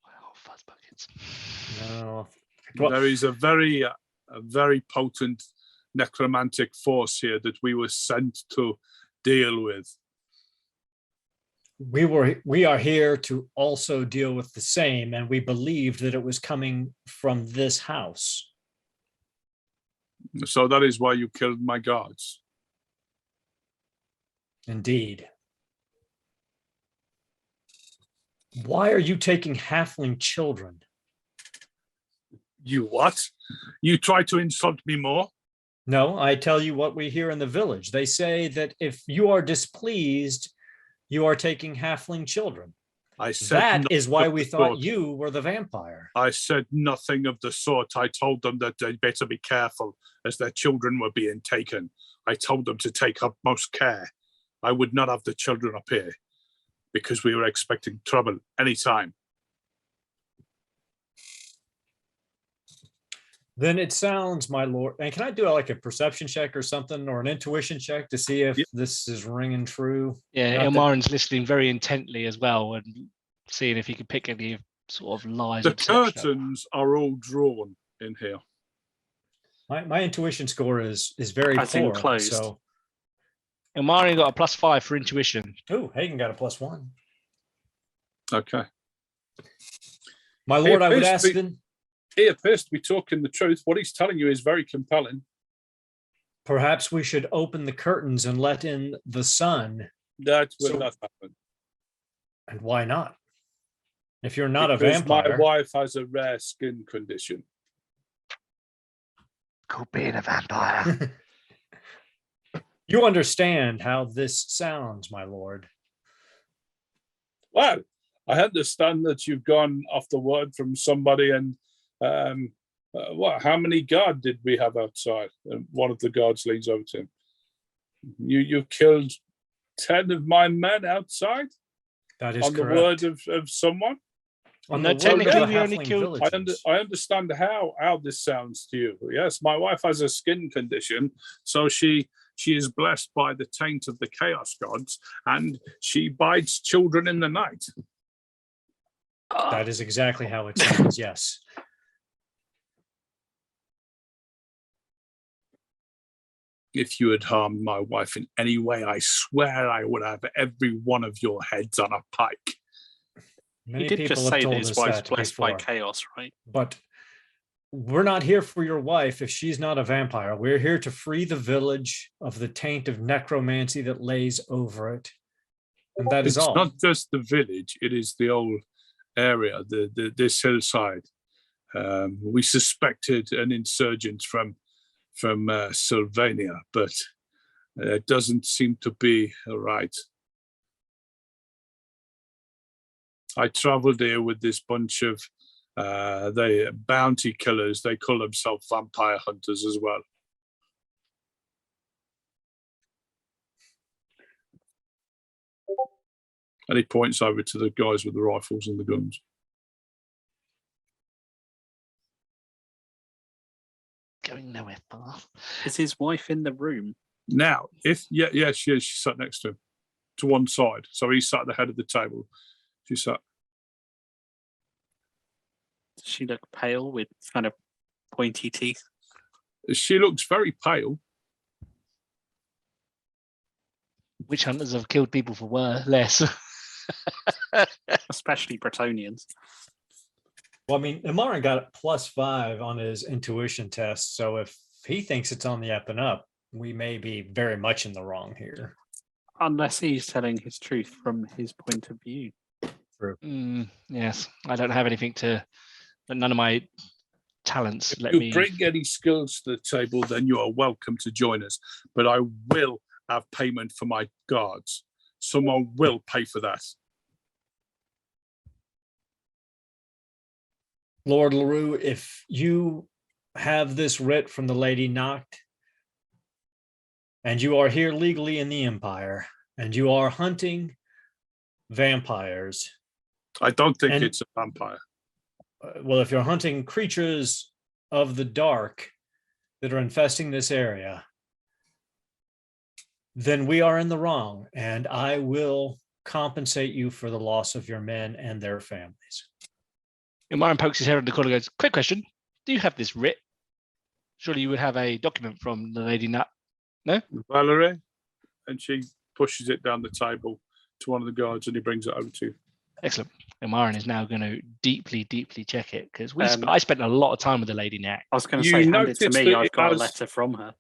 B: Wow, fuzz buckets.
D: no. Well,
A: There is a very potent necromantic force here that we were sent to deal with.
D: we are here to also deal with the same, and we believed that it was coming from this house.
A: So that is why you killed my guards.
D: Indeed. Why are you taking halfling children?
A: You what? You try to insult me more?
D: No, I tell you what we hear in the village. They say that if you are displeased, you are taking halfling children.
A: I said
D: That is why
A: nothing
D: we
A: of the
D: thought
A: sort.
D: you were the vampire.
A: I said nothing of the sort. I told them that they'd better be careful as their children were being taken. I told them to take utmost care. I would not have the children up here because we were expecting trouble anytime.
D: Then it sounds, my lord. And can I do like a perception check or something, or an intuition check to see if this is ringing true?
B: Yeah,
D: Not that-
B: Ilmarin's listening very intently as well and seeing if he can pick any sort of lies.
A: The
B: or deception up.
A: curtains are all drawn in here.
D: My intuition score is very
C: As in
D: poor.
C: closed.
D: So,
B: Ilmarin got a +5 for intuition.
D: oh, Hagen got a +1.
A: Okay.
D: My lord, I would
A: appears
D: ask
A: to be-
D: then,
A: He appears to be talking the truth. What he's telling you is very compelling.
D: perhaps we should open the curtains and let in the sun.
A: That will
D: So-
A: not happen.
D: And why not? If you're not
A: Because
D: a vampire,
A: my wife has a rare skin condition.
B: Cool being a vampire.
D: you understand how this sounds, my lord.
A: Well, I understand that you've gone off the word from somebody, and how many guard did we have outside? And one of the guards leans over to him. You killed 10 of my men outside
D: That is
A: on
D: correct.
A: the word of someone.
D: On
B: No,
D: the word of
B: technically
D: the
B: we only
D: halfling
B: killed-
D: villages.
A: I understand how this sounds to you. Yes, my wife has a skin condition, so she is blessed by the taint of the chaos gods, and she bides children in the night.
D: That is exactly how it sounds, yes.
A: If you had harmed my wife in any way, I swear I would have every one of your heads on a pike.
D: Many
C: He did
D: people
C: just
D: have
C: say that
D: told
C: his
D: us
C: wife's
D: that
C: blessed by
D: before.
C: chaos, right?
D: But we're not here for your wife if she's not a vampire. We're here to free the village of the taint of necromancy that lays over it. And that is
A: It's
D: all.
A: not just the village; it is the whole area, this hillside. We suspected an insurgent from Sylvania, but it doesn't seem to be right. I traveled here with this bunch of they bounty killers. They call themselves vampire hunters as well. And he points over to the guys with the rifles and the guns.
B: Going nowhere far.
C: Is his wife in the room?
A: Now, she is. She sat next to him, to one side. So he sat at the head of the table. She sat.
C: Does she look pale with kind of pointy teeth?
A: She looks very pale.
B: Witch hunters have killed people for less.
C: Especially Bretonians.
D: Well, I mean, Amaran got a +5 on his intuition test. So if he thinks it's on the up and up, we may be very much in the wrong here.
C: Unless he's telling his truth from his point of view.
B: Yes, I don't have anything but none of my talents
A: If
B: let
A: you
B: me.
A: bring any skills to the table, then you are welcome to join us. But I will have payment for my guards. Someone will pay for that.
D: Lord LaRue, if you have this writ from the Lady Noct, and you are here legally in the Empire, and you are hunting vampires.
A: I don't think
D: And-
A: it's a vampire.
D: Well, if you're hunting creatures of the dark that are infesting this area, then we are in the wrong, and I will compensate you for the loss of your men and their families.
B: Myron pokes his head on the corner and goes, quick question. Do you have this writ? Surely you would have a document from the Lady Nut.
A: Valerie, and she pushes it down the table to one of the guards, and he brings it over to you.
B: Excellent. And Myron is now going to deeply, deeply check it because
C: I
B: spent a lot of time with the Lady Nut.
C: I was going to
A: You
C: say, hand it to
A: noticed
C: me.
A: that
C: I've
A: it
C: got a
A: has-
C: letter from her.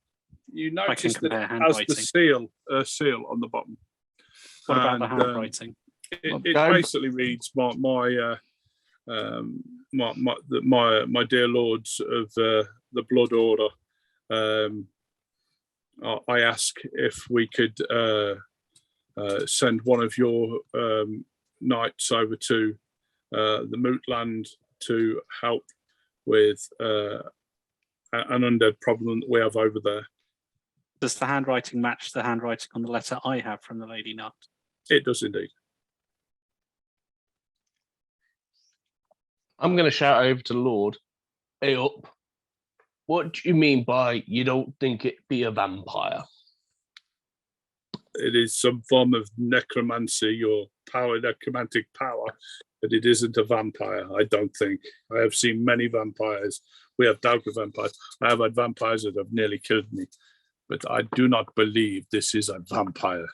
A: You
C: I can
A: notice that
C: compare
A: it has the
C: handwriting.
A: seal on the bottom.
C: What about the
A: And,
C: handwriting?
A: It
E: Go.
A: basically reads my dear lords of the Blood Order. I ask if we could send one of your knights over to the Mootland to help with an undead problem that we have over there.
C: Does the handwriting match the handwriting on the letter I have from the Lady Nut?
A: It does indeed.
E: I'm going to shout over to Lord. Hey up. What do you mean by you don't think it be a vampire?
A: It is some form of necromancy or necromantic power, but it isn't a vampire, I don't think. I have seen many vampires. We have dealt with vampires. I have had vampires that have nearly killed me, but I do not believe this is a vampire.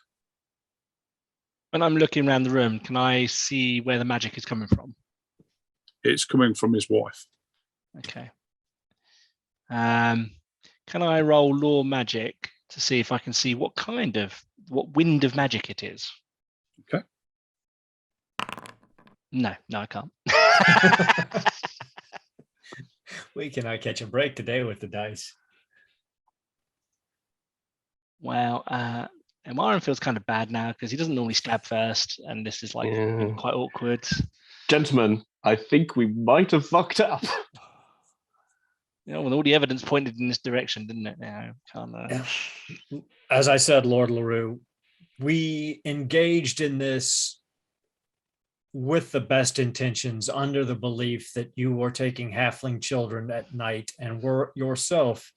B: When I'm looking around the room, can I see where the magic is coming from?
A: It's coming from his wife.
B: Okay. Can I roll law magic to see if I can see what wind of magic it is?
A: Okay.
B: No, I can't.
D: We cannot catch a break today with the dice.
B: Well, Amaran feels kind of bad now because he doesn't normally stab first, and this is like quite awkward.
E: Gentlemen, I think we might have fucked up.
B: You know, when all the evidence pointed in this direction, didn't it? Yeah, can't.
D: As I said, Lord LaRue, we engaged in this with the best intentions, under the belief that you were taking halfling children at night and were yourself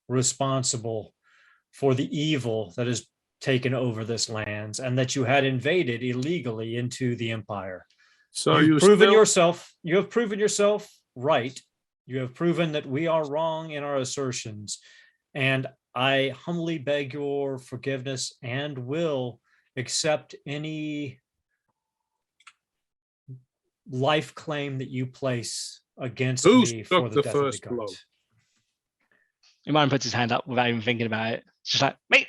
D: responsible for the evil that has taken over this lands, and that you had invaded illegally into the empire.
A: So
D: you have proven yourself right. You have proven that we are wrong in our assertions, and I humbly beg your forgiveness and will accept any life claim that you place against me for the death of the gods.
B: Amaran puts his hand up without even thinking about it. It's just like, mate.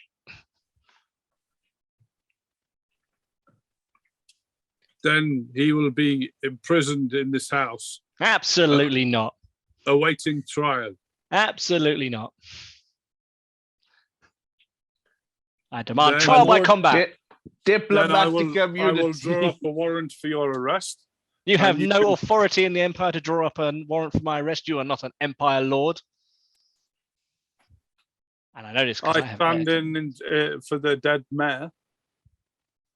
A: Then he will be imprisoned in this house.
B: Absolutely not.
A: Awaiting trial.
B: Absolutely not. I demand trial by combat.
E: Diplomatic
A: I will
E: immunity.
A: draw up a warrant for your arrest.
B: You have no authority in the Empire to draw up a warrant for my arrest. You are not an Empire Lord. And I know this because I have
A: stand in for the dead mayor.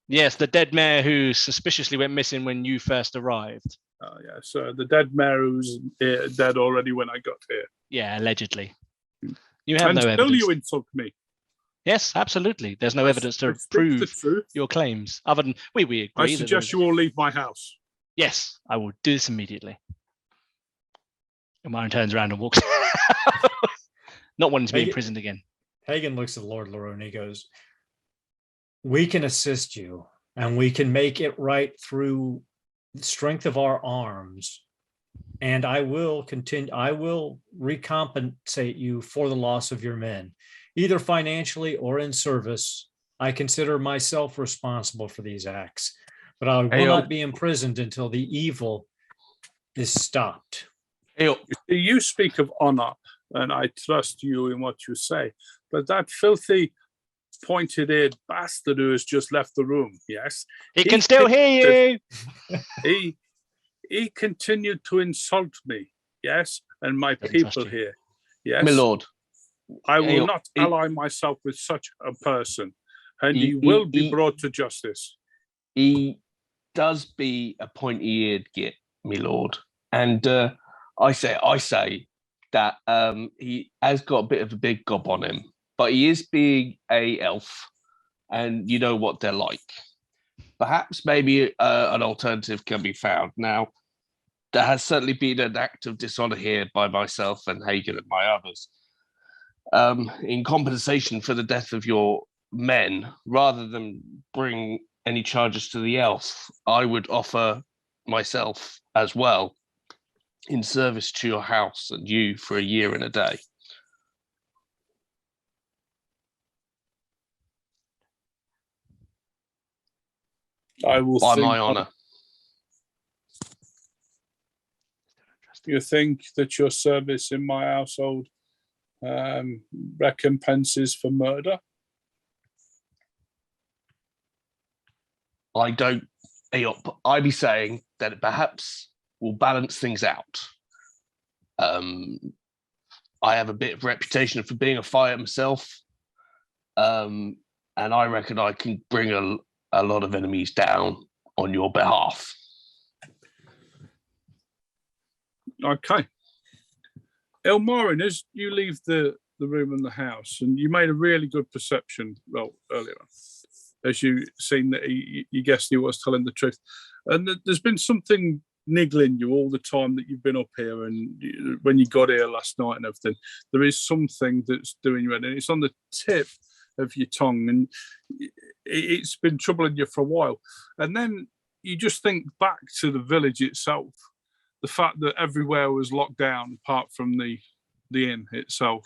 B: Yes, the dead mayor who suspiciously went missing when you first arrived.
A: Oh, yeah. So the dead mayor who's dead already when I got here.
B: Yeah, allegedly. You have no
A: still
B: evidence.
A: You insult me.
B: Yes, absolutely. There's no evidence to prove your claims. Other than we agree.
A: I suggest you all leave my house.
B: Yes, I will do this immediately. And Myron turns around and walks. Not wanting to be imprisoned again.
D: Hagen looks at Lord LaRue and he goes, we can assist you and we can make it right through the strength of our arms. And I will recompensate you for the loss of your men, either financially or in service. I consider myself responsible for these acts, but I will not be imprisoned until the evil is stopped.
A: You speak of honor, and I trust you in what you say, but that filthy pointed-eared bastard who has just left the room, yes?
B: He can still hear
A: you. He continued to insult me, yes, and my people here, yes?
E: My lord.
A: I will not ally myself with such a person, and he will be brought to justice.
E: He does be a pointy-eared git, my lord. And I say that he has got a bit of a big gob on him, but he is being a elf, and you know what they're like. Perhaps maybe an alternative can be found. Now, there has certainly been an act of dishonor here by myself and Hagen and my others. In compensation for the death of your men, rather than bring any charges to the elf, I would offer myself as well in service to your house and you for a year and a day.
A: I will
E: by my honor.
A: You think that your service in my household recompenses for murder?
E: I don't I'd be saying that it perhaps will balance things out. I have a bit of reputation for being a fighter myself, and I reckon I can bring a lot of enemies down on your behalf.
A: Okay. Elmarin, as you leave the room and the house, and you made a really good perception roll earlier on, as you seen that you guessed he was telling the truth. And there's been something niggling you all the time that you've been up here, and when you got here last night and everything, there is something that's doing you in, and it's on the tip of your tongue, and it's been troubling you for a while. And then you just think back to the village itself, the fact that everywhere was locked down apart from the inn itself.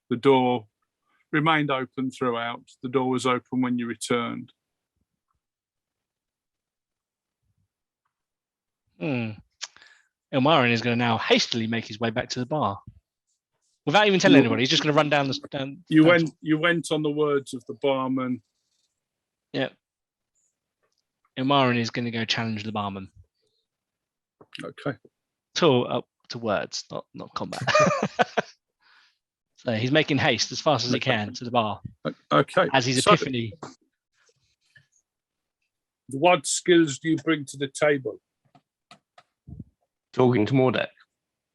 A: The door remained open throughout. The door was open when you returned.
B: Elmarin is going to now hastily make his way back to the bar without even telling anybody. He's just going to run down the.
A: You went on the words of the barman.
B: Yeah. Elmarin is going to go challenge the barman.
A: Okay.
B: To words, not combat. So he's making haste as fast as he can to the bar.
A: Okay.
B: As his epiphany.
A: What skills do you bring to the table?
E: Talking to Mordek.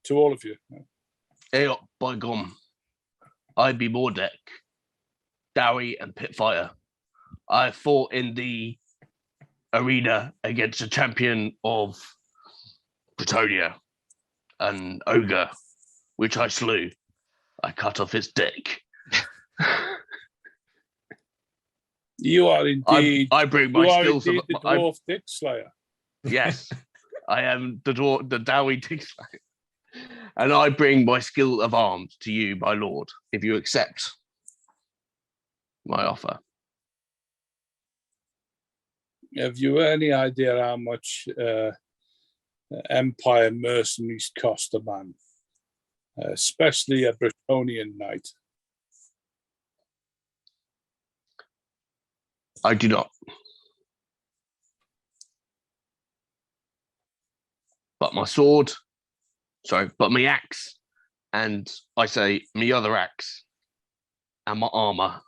A: To all of you.
E: Hey, by gum. I be Mordek, Dowie and Pitfire. I fought in the arena against a champion of Bretonia, an ogre, which I slew. I cut off his dick.
A: You are indeed.
E: I bring my skills.
A: The dwarf dick slayer.
E: Yes, I am the Dowie dick slayer, and I bring my skill of arms to you, my lord, if you accept my offer.
A: Have you any idea how much Empire mercenaries cost a man, especially a Bretonian knight?
E: I do not. But my sword, but my axe, and I say my other axe, and my armor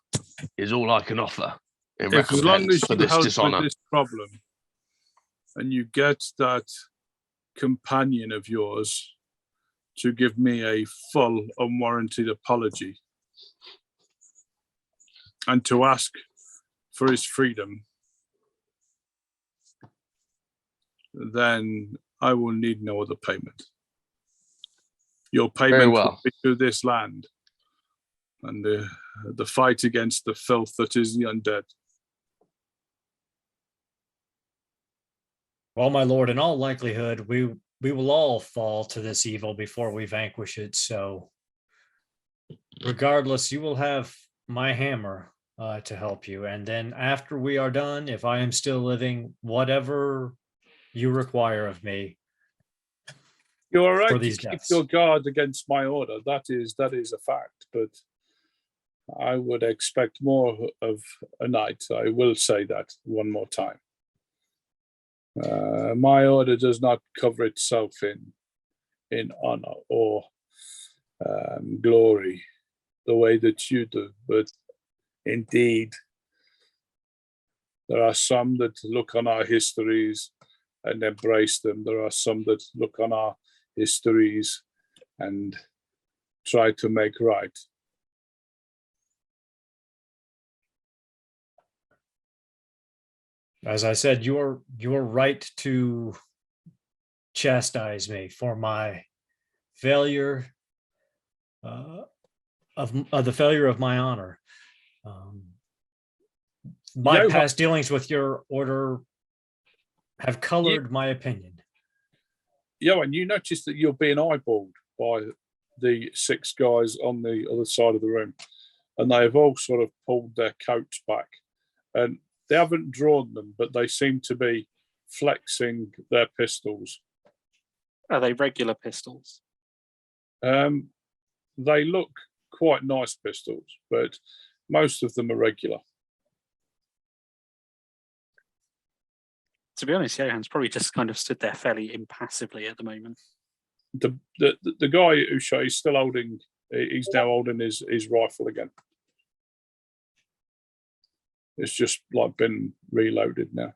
E: is all I can offer in
A: As long as
E: recompense for
A: you
E: this
A: help
E: dishonor.
A: with this problem, and you get that companion of yours to give me a full, unwarranted apology, and to ask for his freedom, then I will need no other payment. Your payment will be to this land and the fight against the filth that is the undead.
D: Well, my lord, in all likelihood, we will all fall to this evil before we vanquish it. So regardless, you will have my hammer to help you. And then after we are done, if I am still living, whatever you require of me.
A: You're right to
D: these
A: keep
D: deaths.
A: your guard against my order. That is a fact, but I would expect more of a knight. I will say that one more time. My order does not cover itself in honor or glory the way that you do, but indeed, there are some that look on our histories and embrace them. There are some that look on our histories and try to make right.
D: As I said, you're right to chastise me for my failure of the failure of my honor. My past dealings with your order have colored my opinion.
A: Johann, you notice that you're being eyeballed by the 6 guys on the other side of the room, and they've all sort of pulled their coats back, and they haven't drawn them, but they seem to be flexing their pistols.
C: Are they regular pistols?
A: They look quite nice pistols, but most of them are regular.
C: To be honest, Johann's probably just kind of stood there fairly impassively at the moment.
A: The guy who shot, he's still holding. He's now holding his rifle again. It's just like been reloaded now.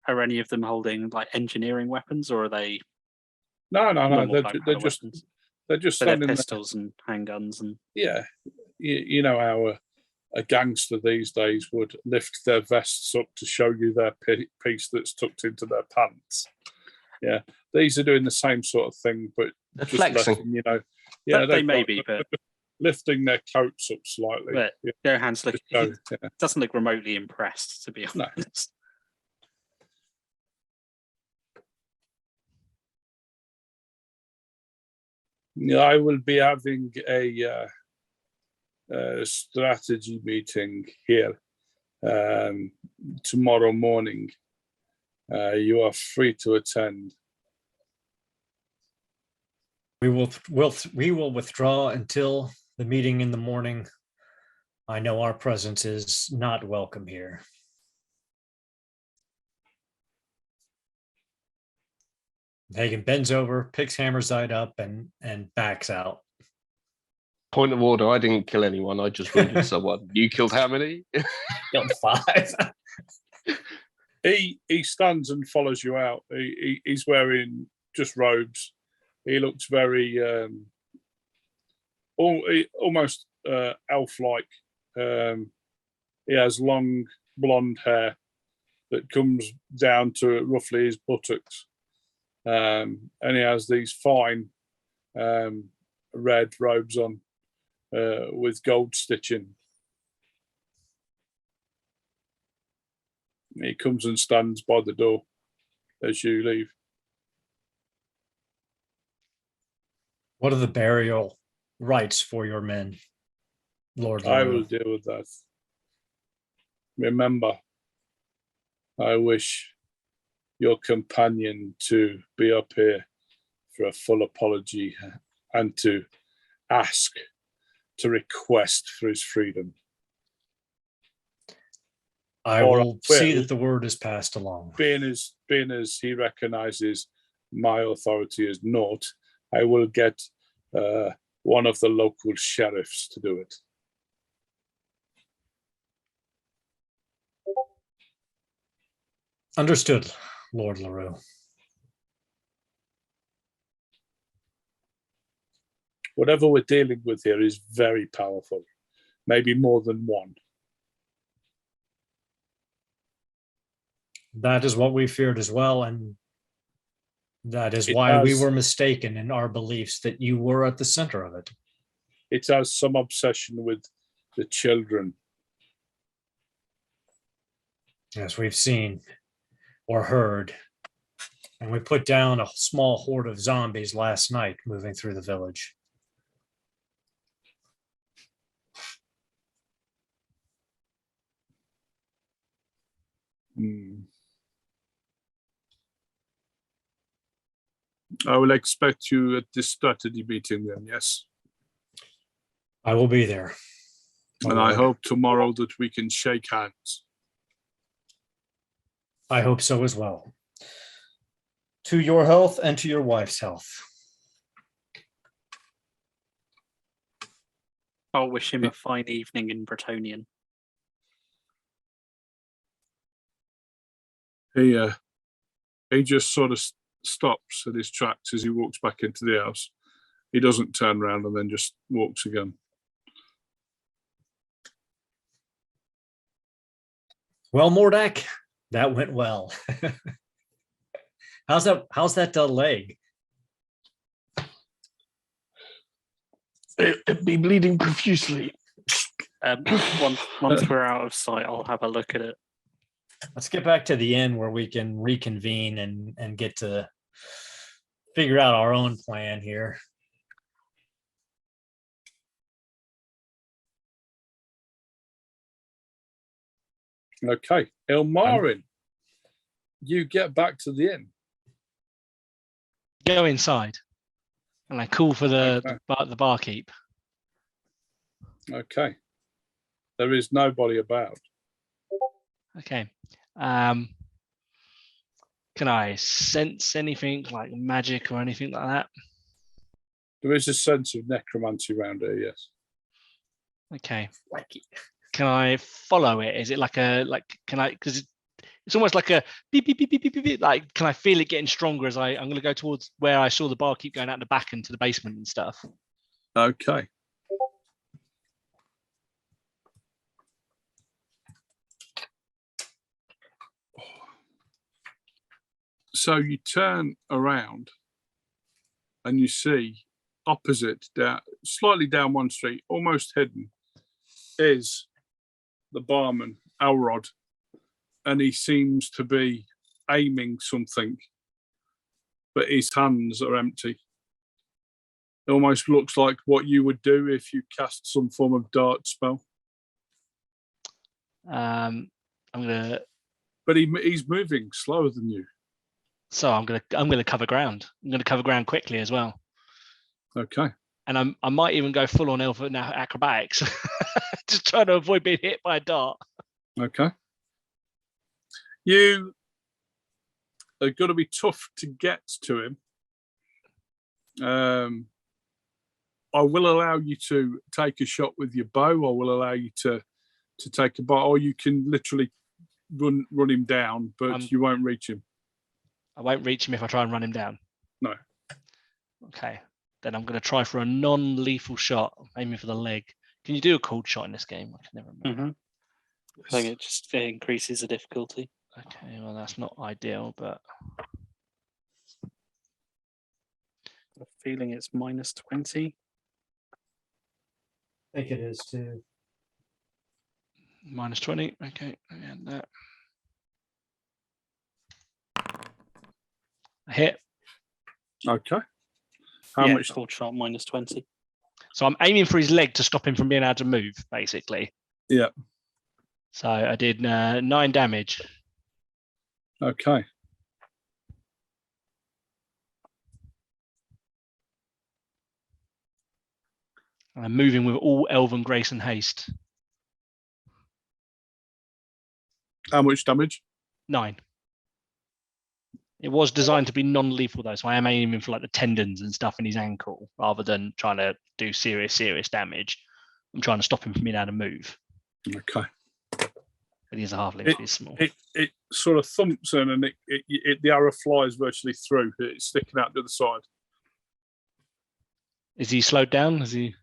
C: Are any of them holding like engineering weapons, or are they?
A: No.
C: normal
A: They're
C: gunpowder
A: just
C: weapons?
A: they're just
C: So they're
A: standing there.
C: pistols and handguns and.
A: Yeah, you know how a gangster these days would lift their vests up to show you their piece that's tucked into their pants. Yeah, these are doing the same sort of thing, but
E: They're
A: just
E: flexing.
A: letting, you know. Yeah,
C: They may be, but
A: lifting their coats up slightly.
C: But
A: Yeah,
C: Johann's
A: just
C: he
A: show, yeah.
C: doesn't look remotely impressed, to be
A: No.
C: honest.
A: I will be having a strategy meeting here tomorrow morning. You are free to attend.
D: We will withdraw until the meeting in the morning. I know our presence is not welcome here. Hagen bends over, picks Hammerside up, and backs out.
E: Point of order, I didn't kill anyone. I just wounded someone. You killed how many?
D: Killed 5.
A: He stands and follows you out. He's wearing just robes. He looks very almost elf-like. He has long blonde hair that comes down to roughly his buttocks. And he has these fine red robes on with gold stitching. He comes and stands by the door as you leave.
D: What are the burial rites for your men, Lord?
A: I will deal with that. Remember, I wish your companion to be up here for a full apology and to ask, to request for his freedom.
D: I will see that the word is passed along.
A: Being as he recognizes my authority as naught, I will get one of the local sheriffs to do it.
D: Understood, Lord LaRue.
A: Whatever we're dealing with here is very powerful, maybe more than one.
D: That is what we feared as well, and that is why we were mistaken in our beliefs that you were at the center of it.
A: It has some obsession with the children.
D: As we've seen or heard. And we put down a small horde of zombies last night moving through the village.
A: I will expect you at this strategy meeting then, yes?
D: I will be there.
A: And I hope tomorrow that we can shake hands.
D: I hope so as well. To your health and to your wife's health.
C: I'll wish him a fine evening in Bretonian.
A: He just sort of stops at his tracks as he walks back into the house. He doesn't turn around and then just walks again.
D: Well, Mordak, that went well. How's that leg?
E: It'd be bleeding profusely.
C: Once we're out of sight, I'll have a look at it.
D: Let's get back to the inn where we can reconvene and get to figure out our own plan here.
A: Okay, Ilmarin, you get back to the inn.
B: Go inside, and I call for the barkeep.
A: Okay. There is nobody about.
B: Okay. Can I sense anything like magic or anything like that?
A: There is a sense of necromancy around here, yes.
B: Okay. Can I follow it? Is it can I, because it's almost like a beep, beep, beep, beep, beep, beep, beep. Like, can I feel it getting stronger as I'm going to go towards where I saw the bar keep going out the back into the basement and stuff?
A: Okay. So you turn around and you see opposite, slightly down one street, almost hidden, is the barman, Elrod. And he seems to be aiming something, but his hands are empty. It almost looks like what you would do if you cast some form of dart spell.
B: I'm gonna.
A: But he's moving slower than you.
B: So I'm gonna cover ground. I'm gonna cover ground quickly as well.
A: Okay.
B: And I might even go full on elven acrobatics, just trying to avoid being hit by a dart.
A: Okay. You are going to be tough to get to him. I will allow you to take a shot with your bow. I will allow you to take a bite, or you can literally run him down, but you won't reach him.
B: I won't reach him if I try and run him down.
A: No.
B: Okay. Then I'm going to try for a non-lethal shot, aiming for the leg. Can you do a cold shot in this game? I can never remember.
C: I think it just increases the difficulty.
B: Okay, well, that's not ideal, but
C: I have a feeling it's -20.
D: I think it is too.
B: -20. Okay, and that. A hit.
A: Okay. How much?
C: Cold shot -20.
B: So I'm aiming for his leg to stop him from being able to move, basically.
A: Yeah.
B: So I did 9 damage.
A: Okay.
B: And I'm moving with all elven grace and haste.
A: How much damage?
B: 9. It was designed to be non-lethal though, so I am aiming for like the tendons and stuff in his ankle rather than trying to do serious damage. I'm trying to stop him from being able to move.
A: Okay.
B: But he's a halfling, he's small.
A: It sort of thumps in, and the arrow flies virtually through. It's sticking out the other side.
B: Is he slowed down? Is he?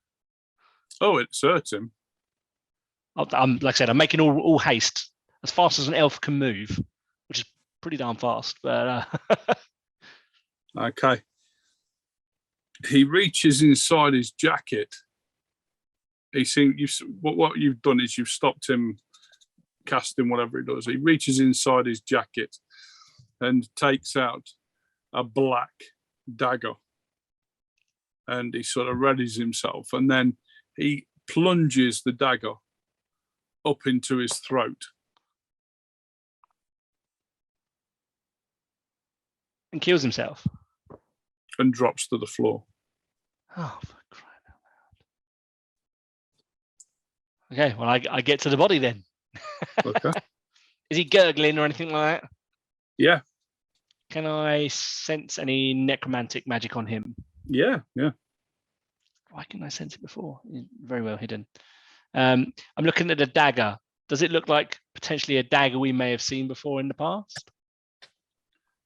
A: Oh, it's hurt him.
B: I'm like I said, I'm making all haste as fast as an elf can move, which is pretty darn fast. But
A: Okay. He reaches inside his jacket. What you've done is you've stopped him casting whatever he does. He reaches inside his jacket and takes out a black dagger, and he sort of readies himself, and then he plunges the dagger up into his throat.
B: and kills himself.
A: And drops to the floor.
B: Oh, for crying out loud. Okay, well, I get to the body then.
A: Okay.
B: Is he gurgling or anything like that?
A: Yeah.
B: Can I sense any necromantic magic on him?
A: Yeah.
B: Why couldn't I sense it before? It's very well hidden. I'm looking at a dagger. Does it look like potentially a dagger we may have seen before in the past?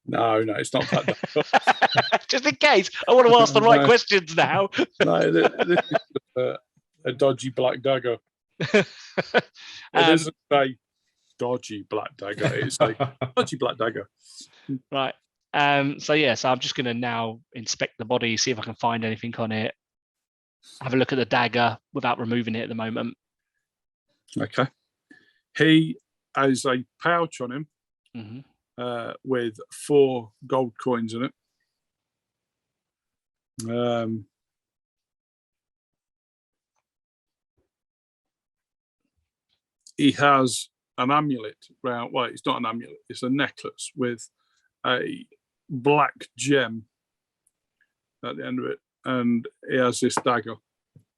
A: No, it's not that dagger.
B: Just in case. I want to ask the right questions now.
A: No, this is a dodgy black dagger. It isn't a dodgy black dagger. It's a dodgy black dagger.
B: Right. So I'm just going to now inspect the body, see if I can find anything on it. Have a look at the dagger without removing it at the moment.
A: Okay. He has a pouch on him with 4 gold coins in it. He has an amulet round. Well, it's not an amulet. It's a necklace with a black gem at the end of it, and he has this dagger.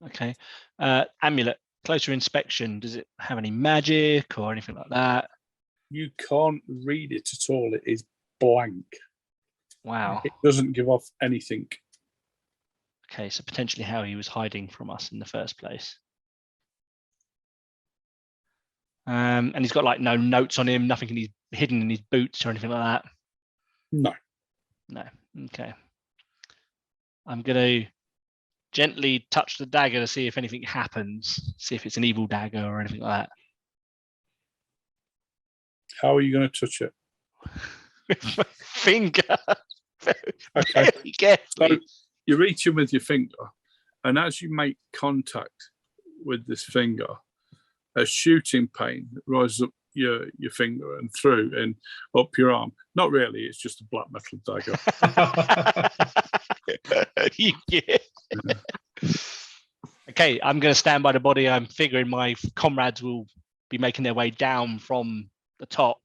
B: Okay. Amulet. closer inspection, does it have any magic or anything like that?
A: You can't read it at all. It is blank.
B: Wow.
A: It doesn't give off anything.
B: Okay, so potentially how he was hiding from us in the first place. And he's got like no notes on him, nothing hidden in his boots or anything like that.
A: No.
B: No. Okay. I'm gonna gently touch the dagger to see if anything happens, see if it's an evil dagger or anything like that.
A: How are you going to touch it?
B: With my finger.
A: Okay.
B: Very carefully.
A: So you reach in with your finger, and as you make contact with this finger, a shooting pain rises up your finger and through and up your arm. Not really, it's just a black metal dagger.
B: Yeah. Okay, I'm going to stand by the body. I'm figuring my comrades will be making their way down from the top.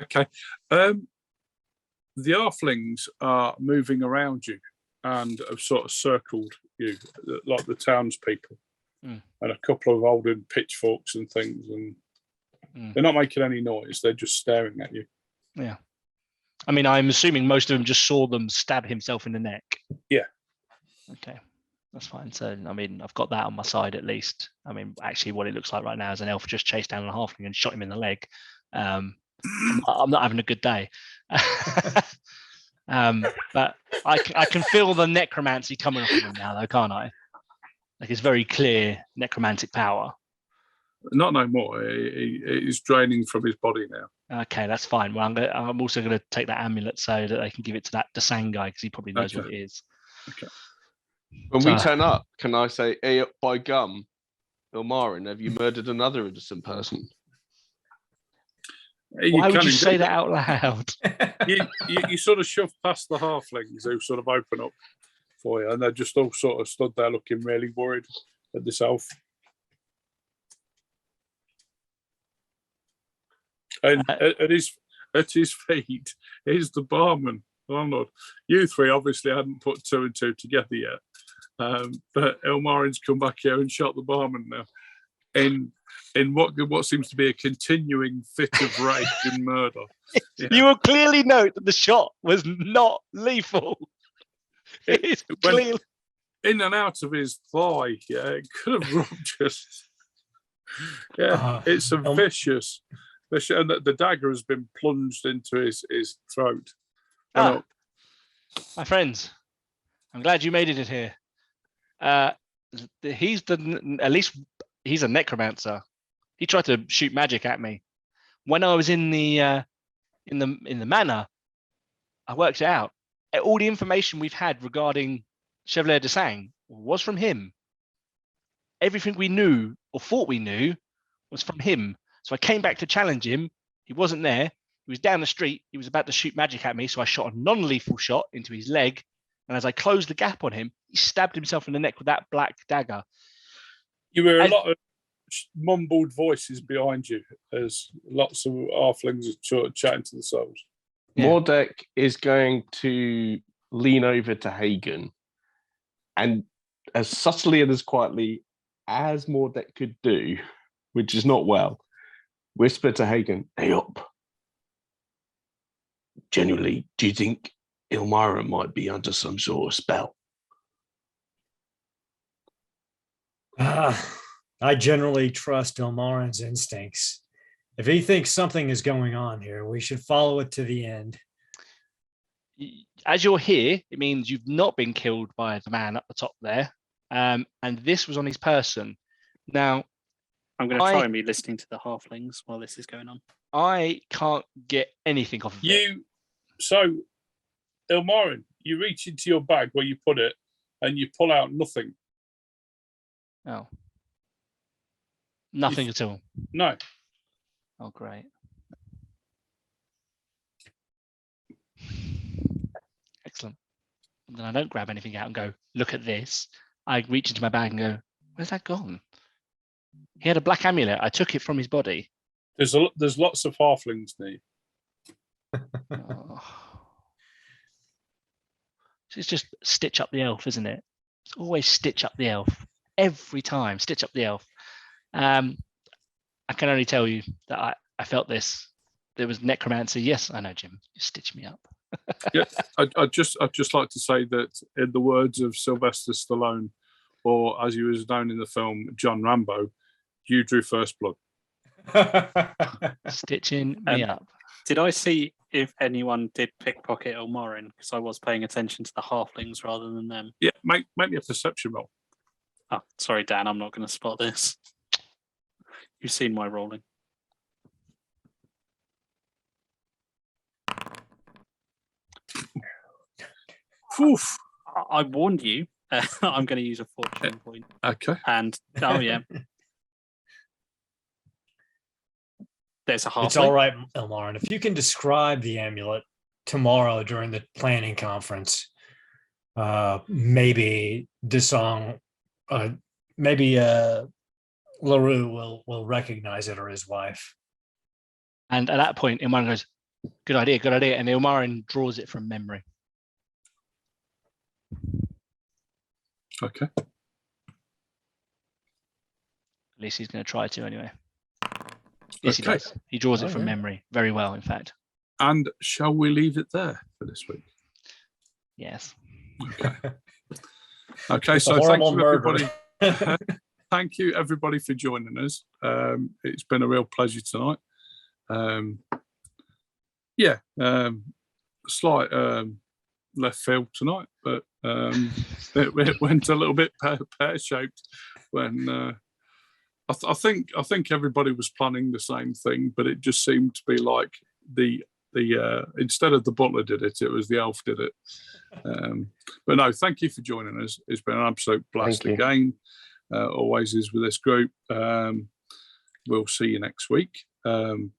A: Okay. The Halflings are moving around you and have sort of circled you, like the townspeople. And a couple of holding pitchforks and things, and they're not making any noise. They're just staring at you.
B: Yeah. I mean, I'm assuming most of them just saw them stab himself in the neck.
A: Yeah.
B: Okay, that's fine. So, I mean, I've got that on my side at least. I mean, actually, what it looks like right now is an elf just chased down a halfling and shot him in the leg. I'm not having a good day. But I can feel the necromancy coming off of him now, though, can't I? Like, it's very clear necromantic power.
A: Not no more. It's draining from his body now.
B: Okay, that's fine. Well, I'm also going to take that amulet so that I can give it to that Dasang guy because he probably knows what it is.
A: Okay.
E: When we turn up, can I say, "Hey, up by gum, Ilmarin, have you murdered another innocent person?"
B: Why would you say that out loud?
A: you sort of shove past the halflings who sort of open up for you, and they're just all sort of stood there looking really worried at this elf. And at his feet is the barman, landlord. You three obviously hadn't put two and two together yet, but Ilmarin's come back here and shot the barman now. In what seems to be a continuing fit of rage and murder. Yeah.
B: You will clearly note that the shot was not lethal. It's clearly
A: in and out of his thigh. Yeah, it could have ruptured. Yeah, it's a vicious. And the dagger has been plunged into his throat.
B: My friends, I'm glad you made it in here. At least he's a necromancer. He tried to shoot magic at me. When I was in the manor, I worked it out. All the information we've had regarding Chevalier de Sang was from him. Everything we knew or thought we knew was from him. So I came back to challenge him. He wasn't there. He was down the street. He was about to shoot magic at me. So I shot a non-lethal shot into his leg. And as I closed the gap on him, he stabbed himself in the neck with that black dagger.
A: You hear a lot of mumbled voices behind you as lots of halflings are sort of chatting to themselves.
B: Yeah.
E: Mordek is going to lean over to Hagen and as subtly and as quietly as Mordek could do, which is not well, whisper to Hagen, "Hey up. Genuinely, do you think Ilmira might be under some sort of spell?"
D: I generally trust Ilmarin's instincts. If he thinks something is going on here, we should follow it to the end.
B: As you're here, it means you've not been killed by the man up the top there. And this was on his person. Now,
C: I'm going to try and be listening to the halflings while this is going on.
B: I can't get anything off of it.
A: So, Ilmarin, you reach into your bag where you put it and you pull out nothing.
B: Oh. Nothing at all?
A: No.
B: Oh, great. Excellent. And then I don't grab anything out and go, look at this. I reach into my bag and go, where's that gone? He had a black amulet. I took it from his body.
A: There's lots of halflings near.
B: Oh. It's just stitch up the elf, isn't it? It's always stitch up the elf. Every time, stitch up the elf. I can only tell you that I felt this. There was necromancy. Yes, I know, Jim. You stitched me up.
A: Yeah, I'd just like to say that in the words of Sylvester Stallone, or as he was known in the film, John Rambo, you drew first blood.
B: Stitching me up.
C: Did I see if anyone did pickpocket Ilmarin? Because I was paying attention to the halflings rather than them.
A: Yeah, make me a perception roll.
C: Oh, sorry, Dan, I'm not going to spot this. You've seen my rolling.
A: Oof.
C: I warned you. I'm going to use a fortune point.
A: Okay.
C: And, oh, yeah. There's a halfling.
D: It's all right, Ilmarin. If you can describe the amulet tomorrow during the planning conference, maybe Desong, maybe LaRue will recognize it, or his wife.
B: And at that point, Ilmarin goes, good idea. And Ilmarin draws it from memory.
A: Okay.
B: At least he's going to try to anyway. Yes, he does. He draws it from memory very well, in fact.
A: And shall we leave it there for this week?
B: Yes.
A: Okay. Okay. So thank you, everybody. Thank you, everybody, for joining us. It's been a real pleasure tonight. Slight left field tonight, but it went a little bit pear-shaped when. I think everybody was planning the same thing, but it just seemed to be like the instead of the butler did it, it was the elf did it. But no, thank you for joining us. It's been an absolute blast again. Always is with this group. We'll see you next week.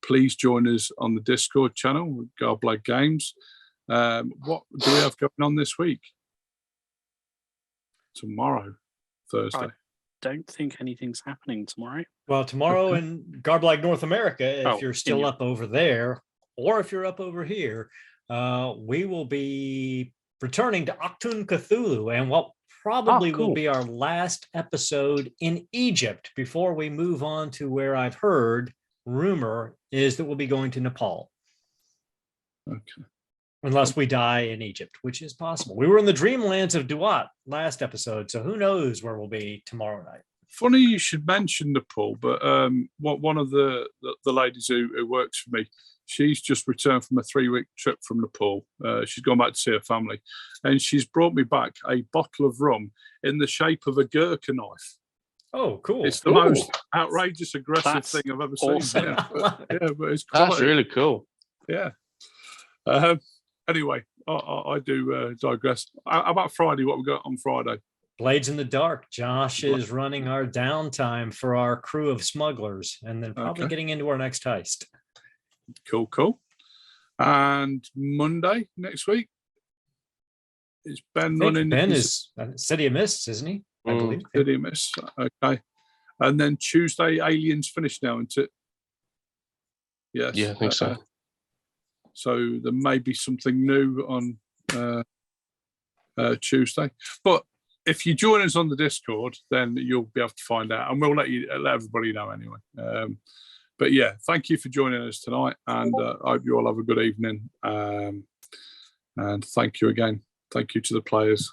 A: Please join us on the Discord channel, Garblade Games. What do we have going on this week? Tomorrow, Thursday.
C: Don't think anything's happening tomorrow.
D: Well, tomorrow in Garblade North America, if you're still
C: India.
D: up over there, or if you're up over here, we will be returning to Octun Cthulhu, and what probably will be our last episode in Egypt before we move on to where I've heard rumor is that we'll be going to Nepal.
A: Okay.
D: Unless we die in Egypt, which is possible. We were in the dreamlands of Duat last episode, so who knows where we'll be tomorrow night.
A: Funny you should mention Nepal, but one of the ladies who works for me, she's just returned from a 3-week trip from Nepal. She's gone back to see her family, and she's brought me back a bottle of rum in the shape of a Gurkha knife.
D: Oh, cool.
A: It's the most outrageous, aggressive thing I've ever seen.
C: Awesome.
A: Yeah, but it's
E: That's
A: quality.
E: really cool.
A: Yeah. Anyway, I do digress. How about Friday? What we got on Friday?
D: Blades in the Dark. Josh is running our downtime for our crew of smugglers, and then probably getting into our next heist.
A: Cool. And Monday next week is Ben running.
D: Ben is City of Mists, isn't he? I believe.
A: City of Mists. Okay. And then Tuesday, Aliens finished now, isn't it? Yes.
E: Yeah, I think so.
A: So there may be something new on Tuesday. But if you join us on the Discord, then you'll be able to find out, and we'll let everybody know anyway. But yeah, thank you for joining us tonight, and I hope you all have a good evening. And thank you again. Thank you to the players.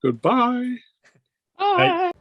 A: Goodbye.
B: Bye.